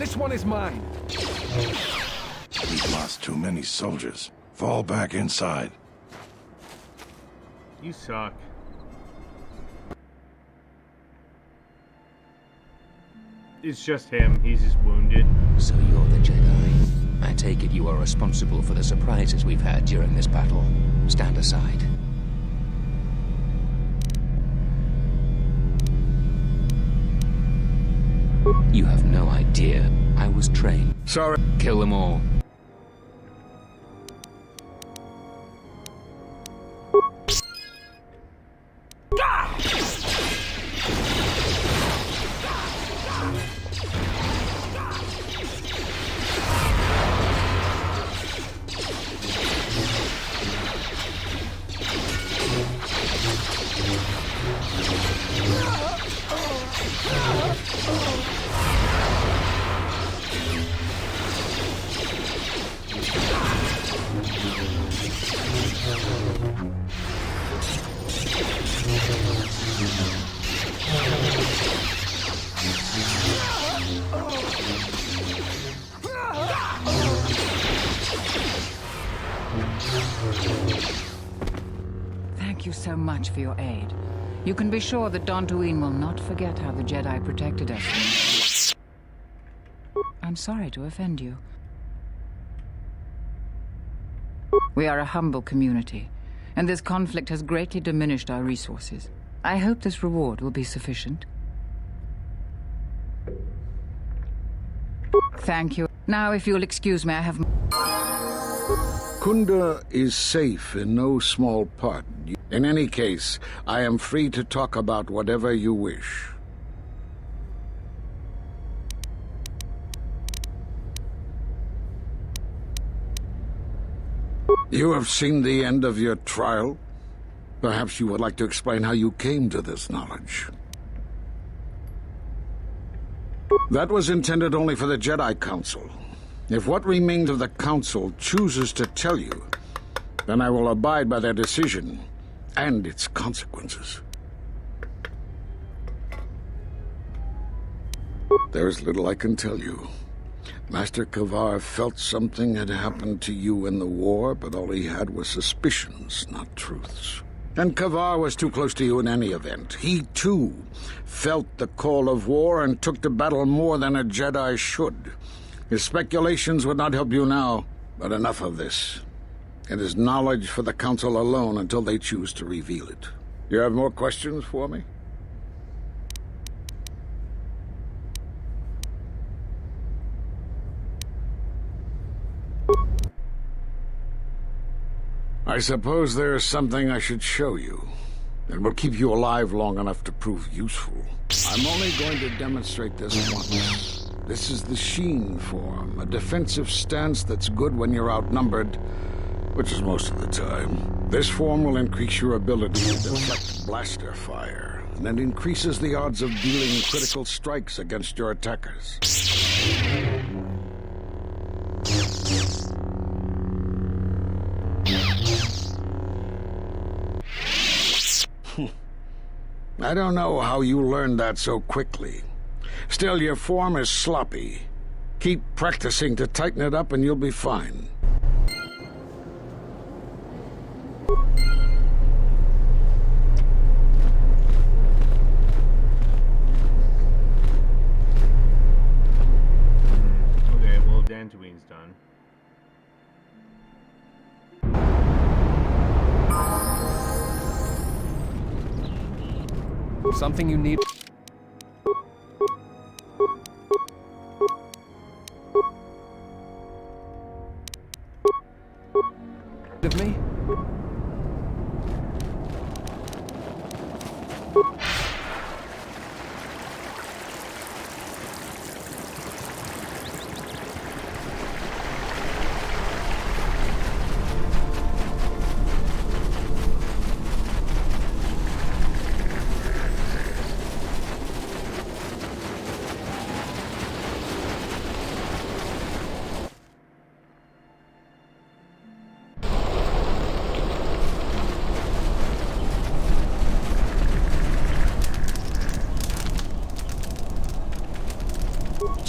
This one is mine. We've lost too many soldiers. Fall back inside. You suck. It's just him. He's just wounded. So you're the Jedi. I take it you are responsible for the surprises we've had during this battle. Stand aside. You have no idea. I was trained. Sorry. Kill them all. Thank you so much for your aid. You can be sure that Dantooine will not forget how the Jedi protected us. I'm sorry to offend you. We are a humble community, and this conflict has greatly diminished our resources. I hope this reward will be sufficient. Thank you. Now, if you'll excuse me, I have... Kunda is safe in no small part. In any case, I am free to talk about whatever you wish. You have seen the end of your trial? Perhaps you would like to explain how you came to this knowledge. That was intended only for the Jedi Council. If what remains of the Council chooses to tell you, then I will abide by their decision and its consequences. There is little I can tell you. Master Kavar felt something had happened to you in the war, but all he had was suspicions, not truths. And Kavar was too close to you in any event. He, too, felt the call of war and took to battle more than a Jedi should. His speculations would not help you now, but enough of this. It is knowledge for the Council alone until they choose to reveal it. You have more questions for me? I suppose there is something I should show you. It will keep you alive long enough to prove useful. I'm only going to demonstrate this once. This is the Sheen form, a defensive stance that's good when you're outnumbered, which is most of the time. This form will increase your ability to deflect blaster fire, and it increases the odds of dealing critical strikes against your attackers. I don't know how you learned that so quickly. Still, your form is sloppy. Keep practicing to tighten it up and you'll be fine. Okay, well, Dantooine's done. Something you need. Of me?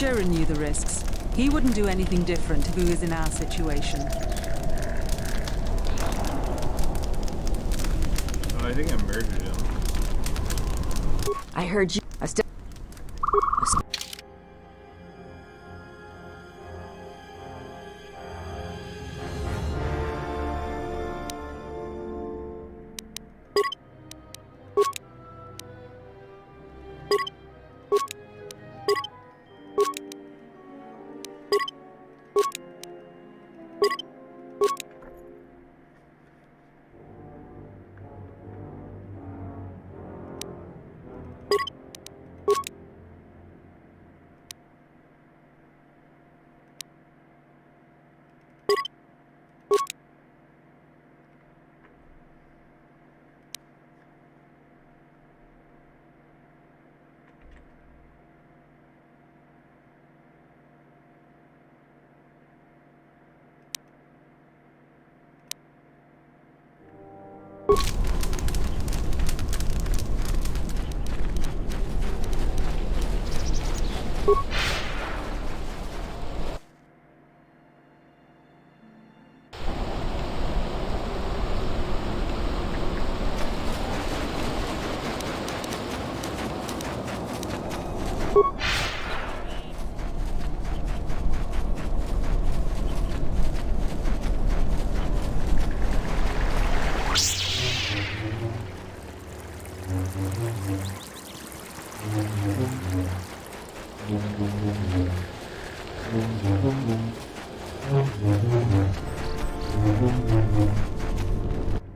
Jaren knew the risks. He wouldn't do anything different if he was in our situation. Oh, I think I murdered him. I heard you.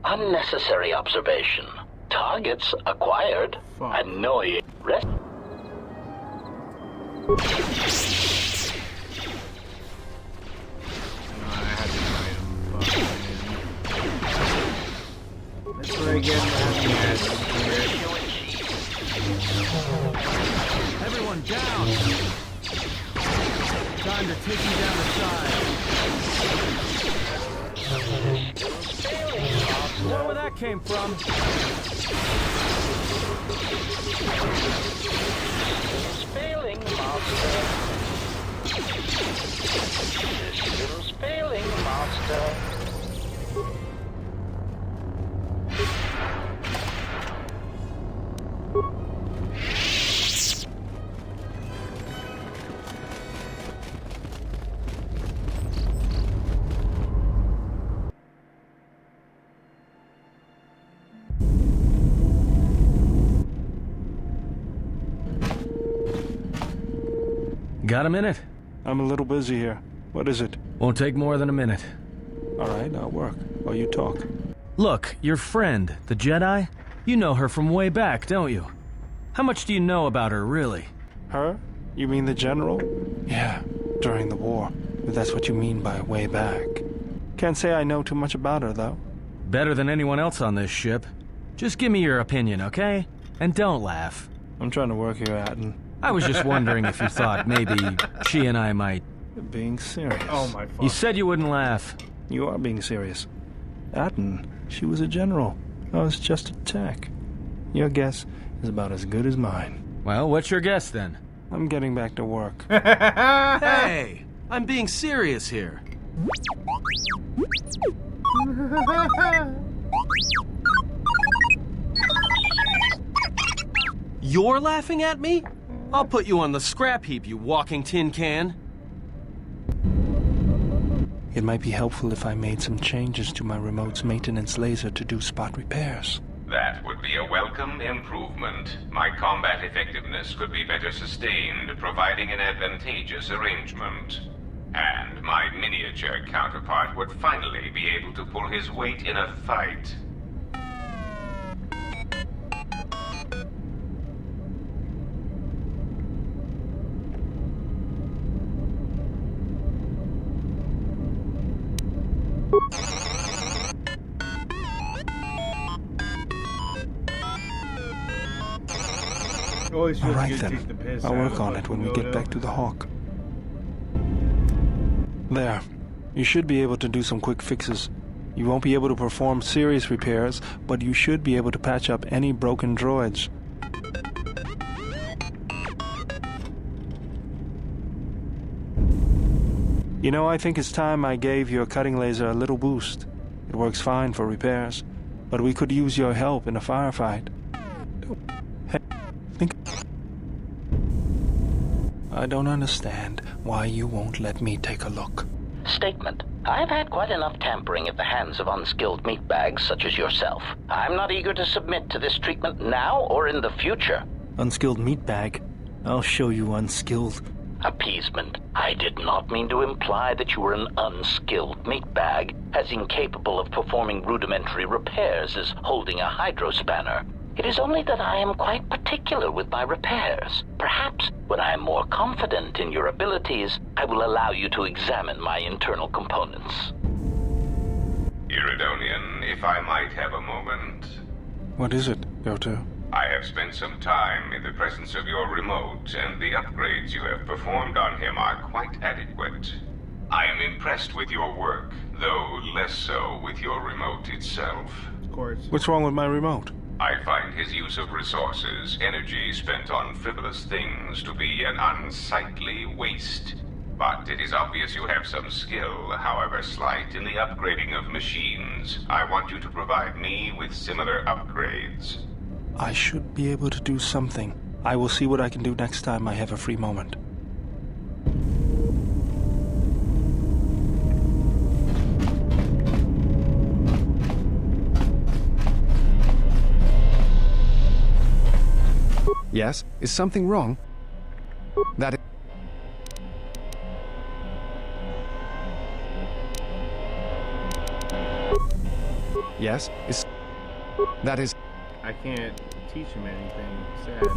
Unnecessary observation. Targets acquired. Annoying. Rest. That's where I get Everyone down! Time to take you down the side. Where that came from? Failing master. Systems failing master. Got a minute? I'm a little busy here. What is it? Won't take more than a minute. All right, I'll work while you talk. Look, your friend, the Jedi, you know her from way back, don't you? How much do you know about her, really? Her? You mean the general? Yeah, during the war. If that's what you mean by way back. Can't say I know too much about her, though. Better than anyone else on this ship. Just give me your opinion, okay? And don't laugh. I'm trying to work here, Atten. I was just wondering if you thought maybe she and I might... Being serious. Oh my fuck. You said you wouldn't laugh. You are being serious. Atten, she was a general. I was just a tech. Your guess is about as good as mine. Well, what's your guess then? I'm getting back to work. Hey! I'm being serious here. You're laughing at me? I'll put you on the scrap heap, you walking tin can. It might be helpful if I made some changes to my remote's maintenance laser to do spot repairs. That would be a welcome improvement. My combat effectiveness could be better sustained, providing an advantageous arrangement. And my miniature counterpart would finally be able to pull his weight in a fight. All right then, I'll work on it when we get back to the Hawk. There. You should be able to do some quick fixes. You won't be able to perform serious repairs, but you should be able to patch up any broken droids. You know, I think it's time I gave your cutting laser a little boost. It works fine for repairs, but we could use your help in a firefight. Hey, think... I don't understand why you won't let me take a look. Statement. I've had quite enough tampering at the hands of unskilled meatbags such as yourself. I'm not eager to submit to this treatment now or in the future. Unskilled meatbag? I'll show you unskilled. Appeasement. I did not mean to imply that you were an unskilled meatbag, as incapable of performing rudimentary repairs as holding a hydrospanner. It is only that I am quite particular with my repairs. Perhaps when I am more confident in your abilities, I will allow you to examine my internal components. Iridonian, if I might have a moment. What is it, KOTOR? I have spent some time in the presence of your remote, and the upgrades you have performed on him are quite adequate. I am impressed with your work, though less so with your remote itself. Of course. What's wrong with my remote? I find his use of resources, energy spent on frivolous things, to be an unsightly waste. But it is obvious you have some skill, however slight, in the upgrading of machines. I want you to provide me with similar upgrades. I should be able to do something. I will see what I can do next time I have a free moment. Yes? Is something wrong? That is... Yes? Is... That is... I can't teach him anything. Sad.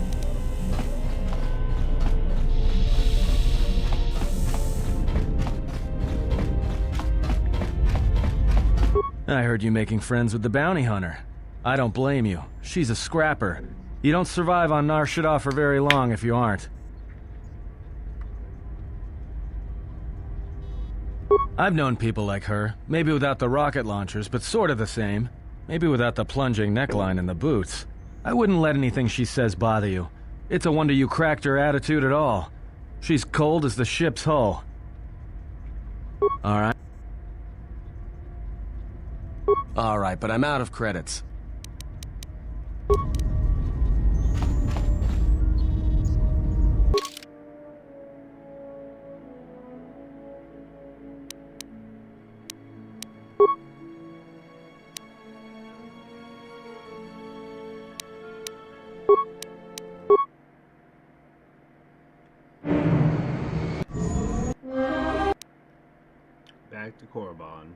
I heard you making friends with the bounty hunter. I don't blame you. She's a scrapper. You don't survive on Nar Shaddaa for very long if you aren't. I've known people like her, maybe without the rocket launchers, but sort of the same. Maybe without the plunging neckline and the boots. I wouldn't let anything she says bother you. It's a wonder you cracked her attitude at all. She's cold as the ship's hull. Alright. Alright, but I'm out of credits. Back to Korriban.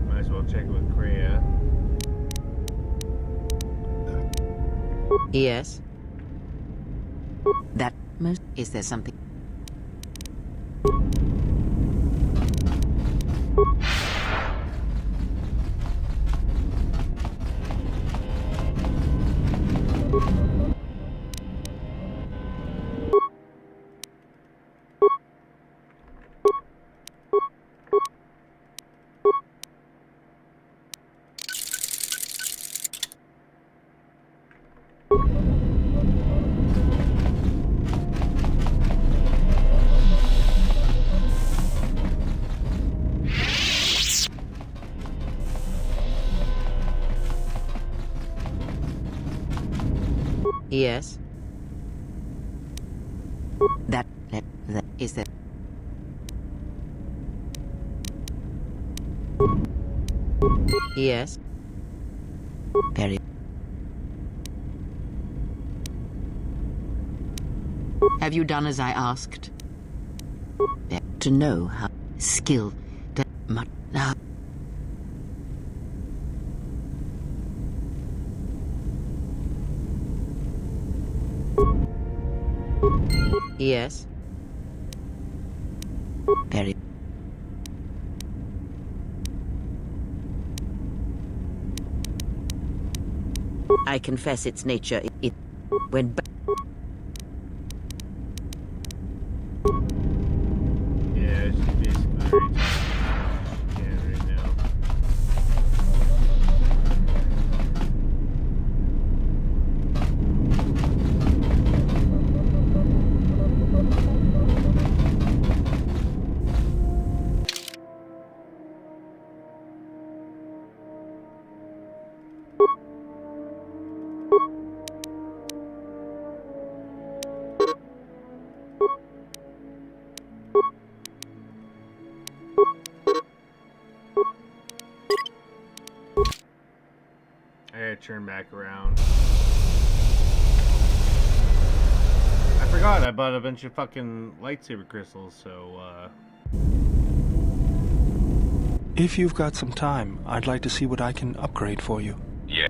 Might as well check with Kreia. Yes. That most... Is there something... Yes. That is that. Yes. Very. Have you done as I asked? To know how skilled that much. Yes. Very. I confess its nature. It when. Yeah, she's basically reaching right now. I gotta turn back around. I forgot I bought a bunch of fucking lightsaber crystals, so, If you've got some time, I'd like to see what I can upgrade for you. Yeah.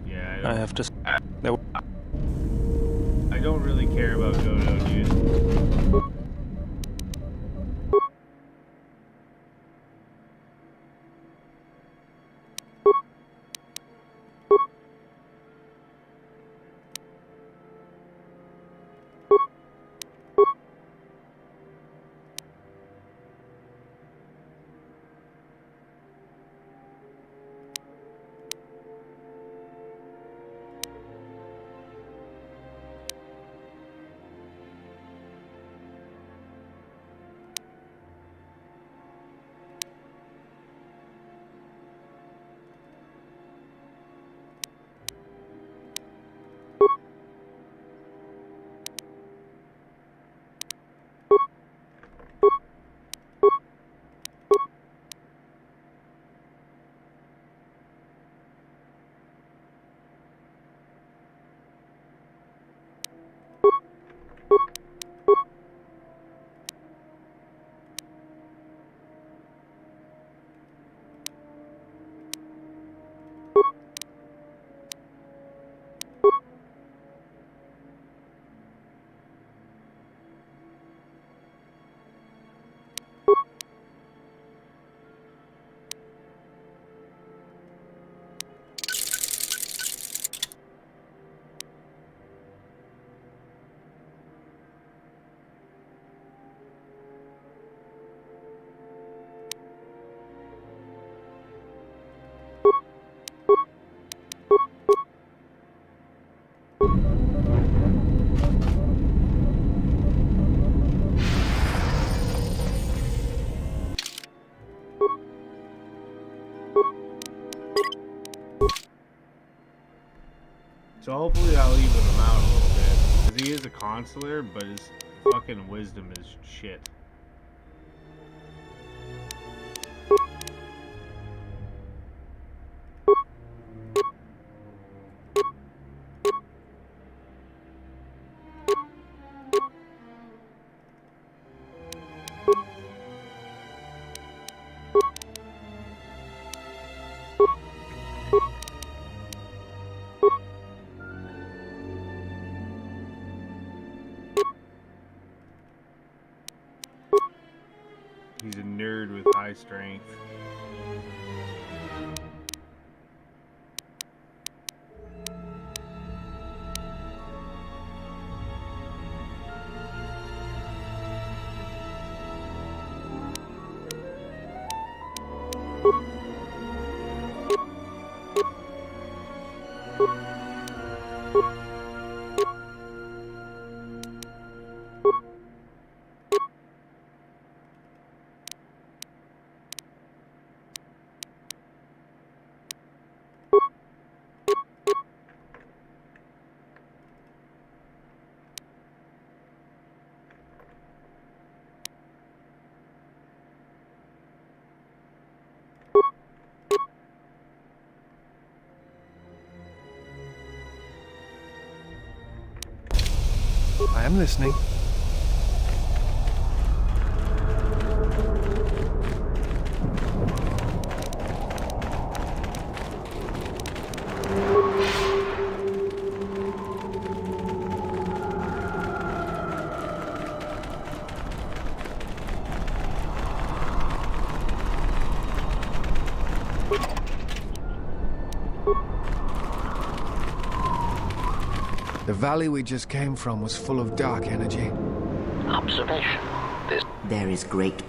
Yeah, I have to... I don't really care about KOTOR, dude. So hopefully I'll even him out a little bit. Because he is a consular, but his fucking wisdom is shit. He's a nerd with high strength. I am listening. The valley we just came from was full of dark energy. Observation. There is great...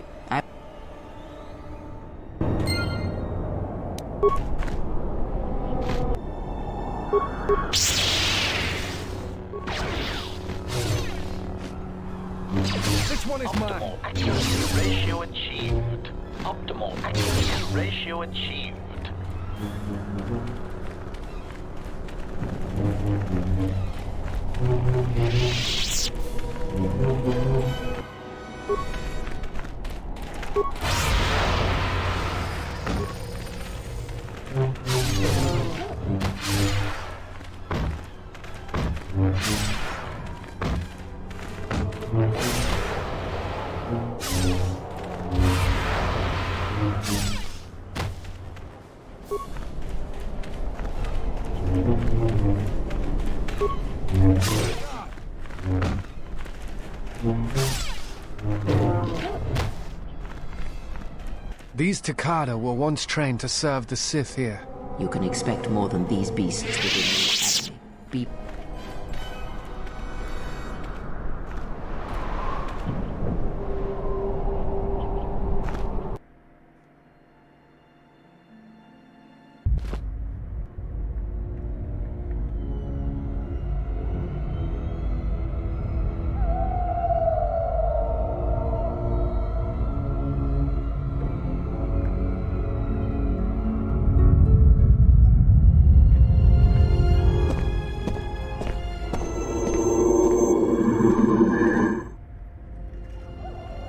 Which one is mine? Optimal accuracy ratio achieved. Optimal accuracy ratio achieved. These Takada were once trained to serve the Sith here. You can expect more than these beasts within the academy. Be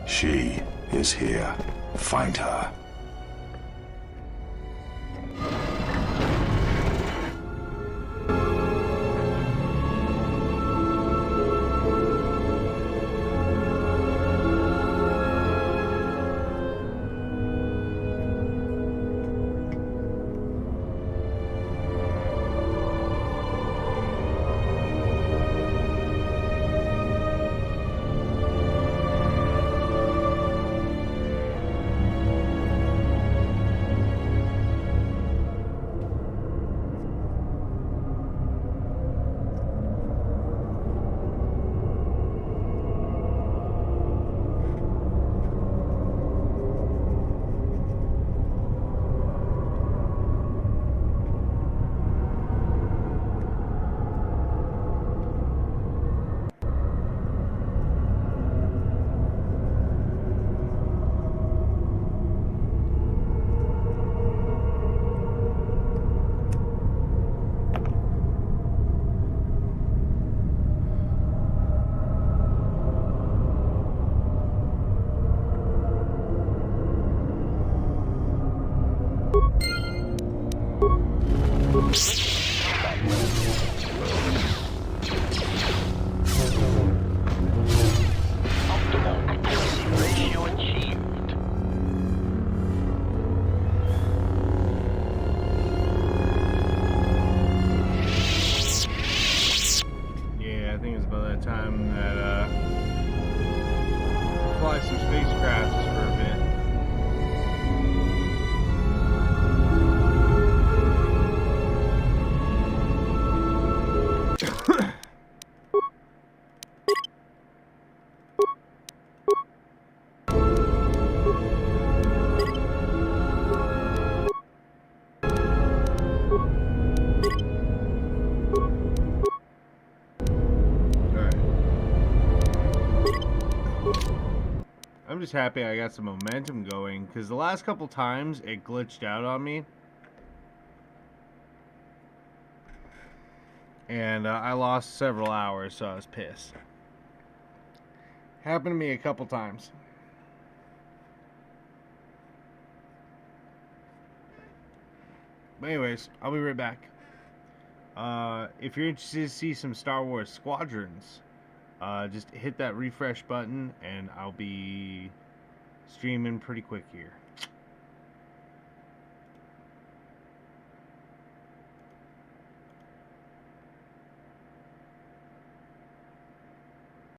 She is here. Find her. Time that fly some spacecrafts for a bit. I'm just happy I got some momentum going, because the last couple times it glitched out on me. And I lost several hours, so I was pissed. Happened to me a couple times. But anyways, I'll be right back. If you're interested to see some Star Wars Squadrons, just hit that refresh button and I'll be streaming pretty quick here.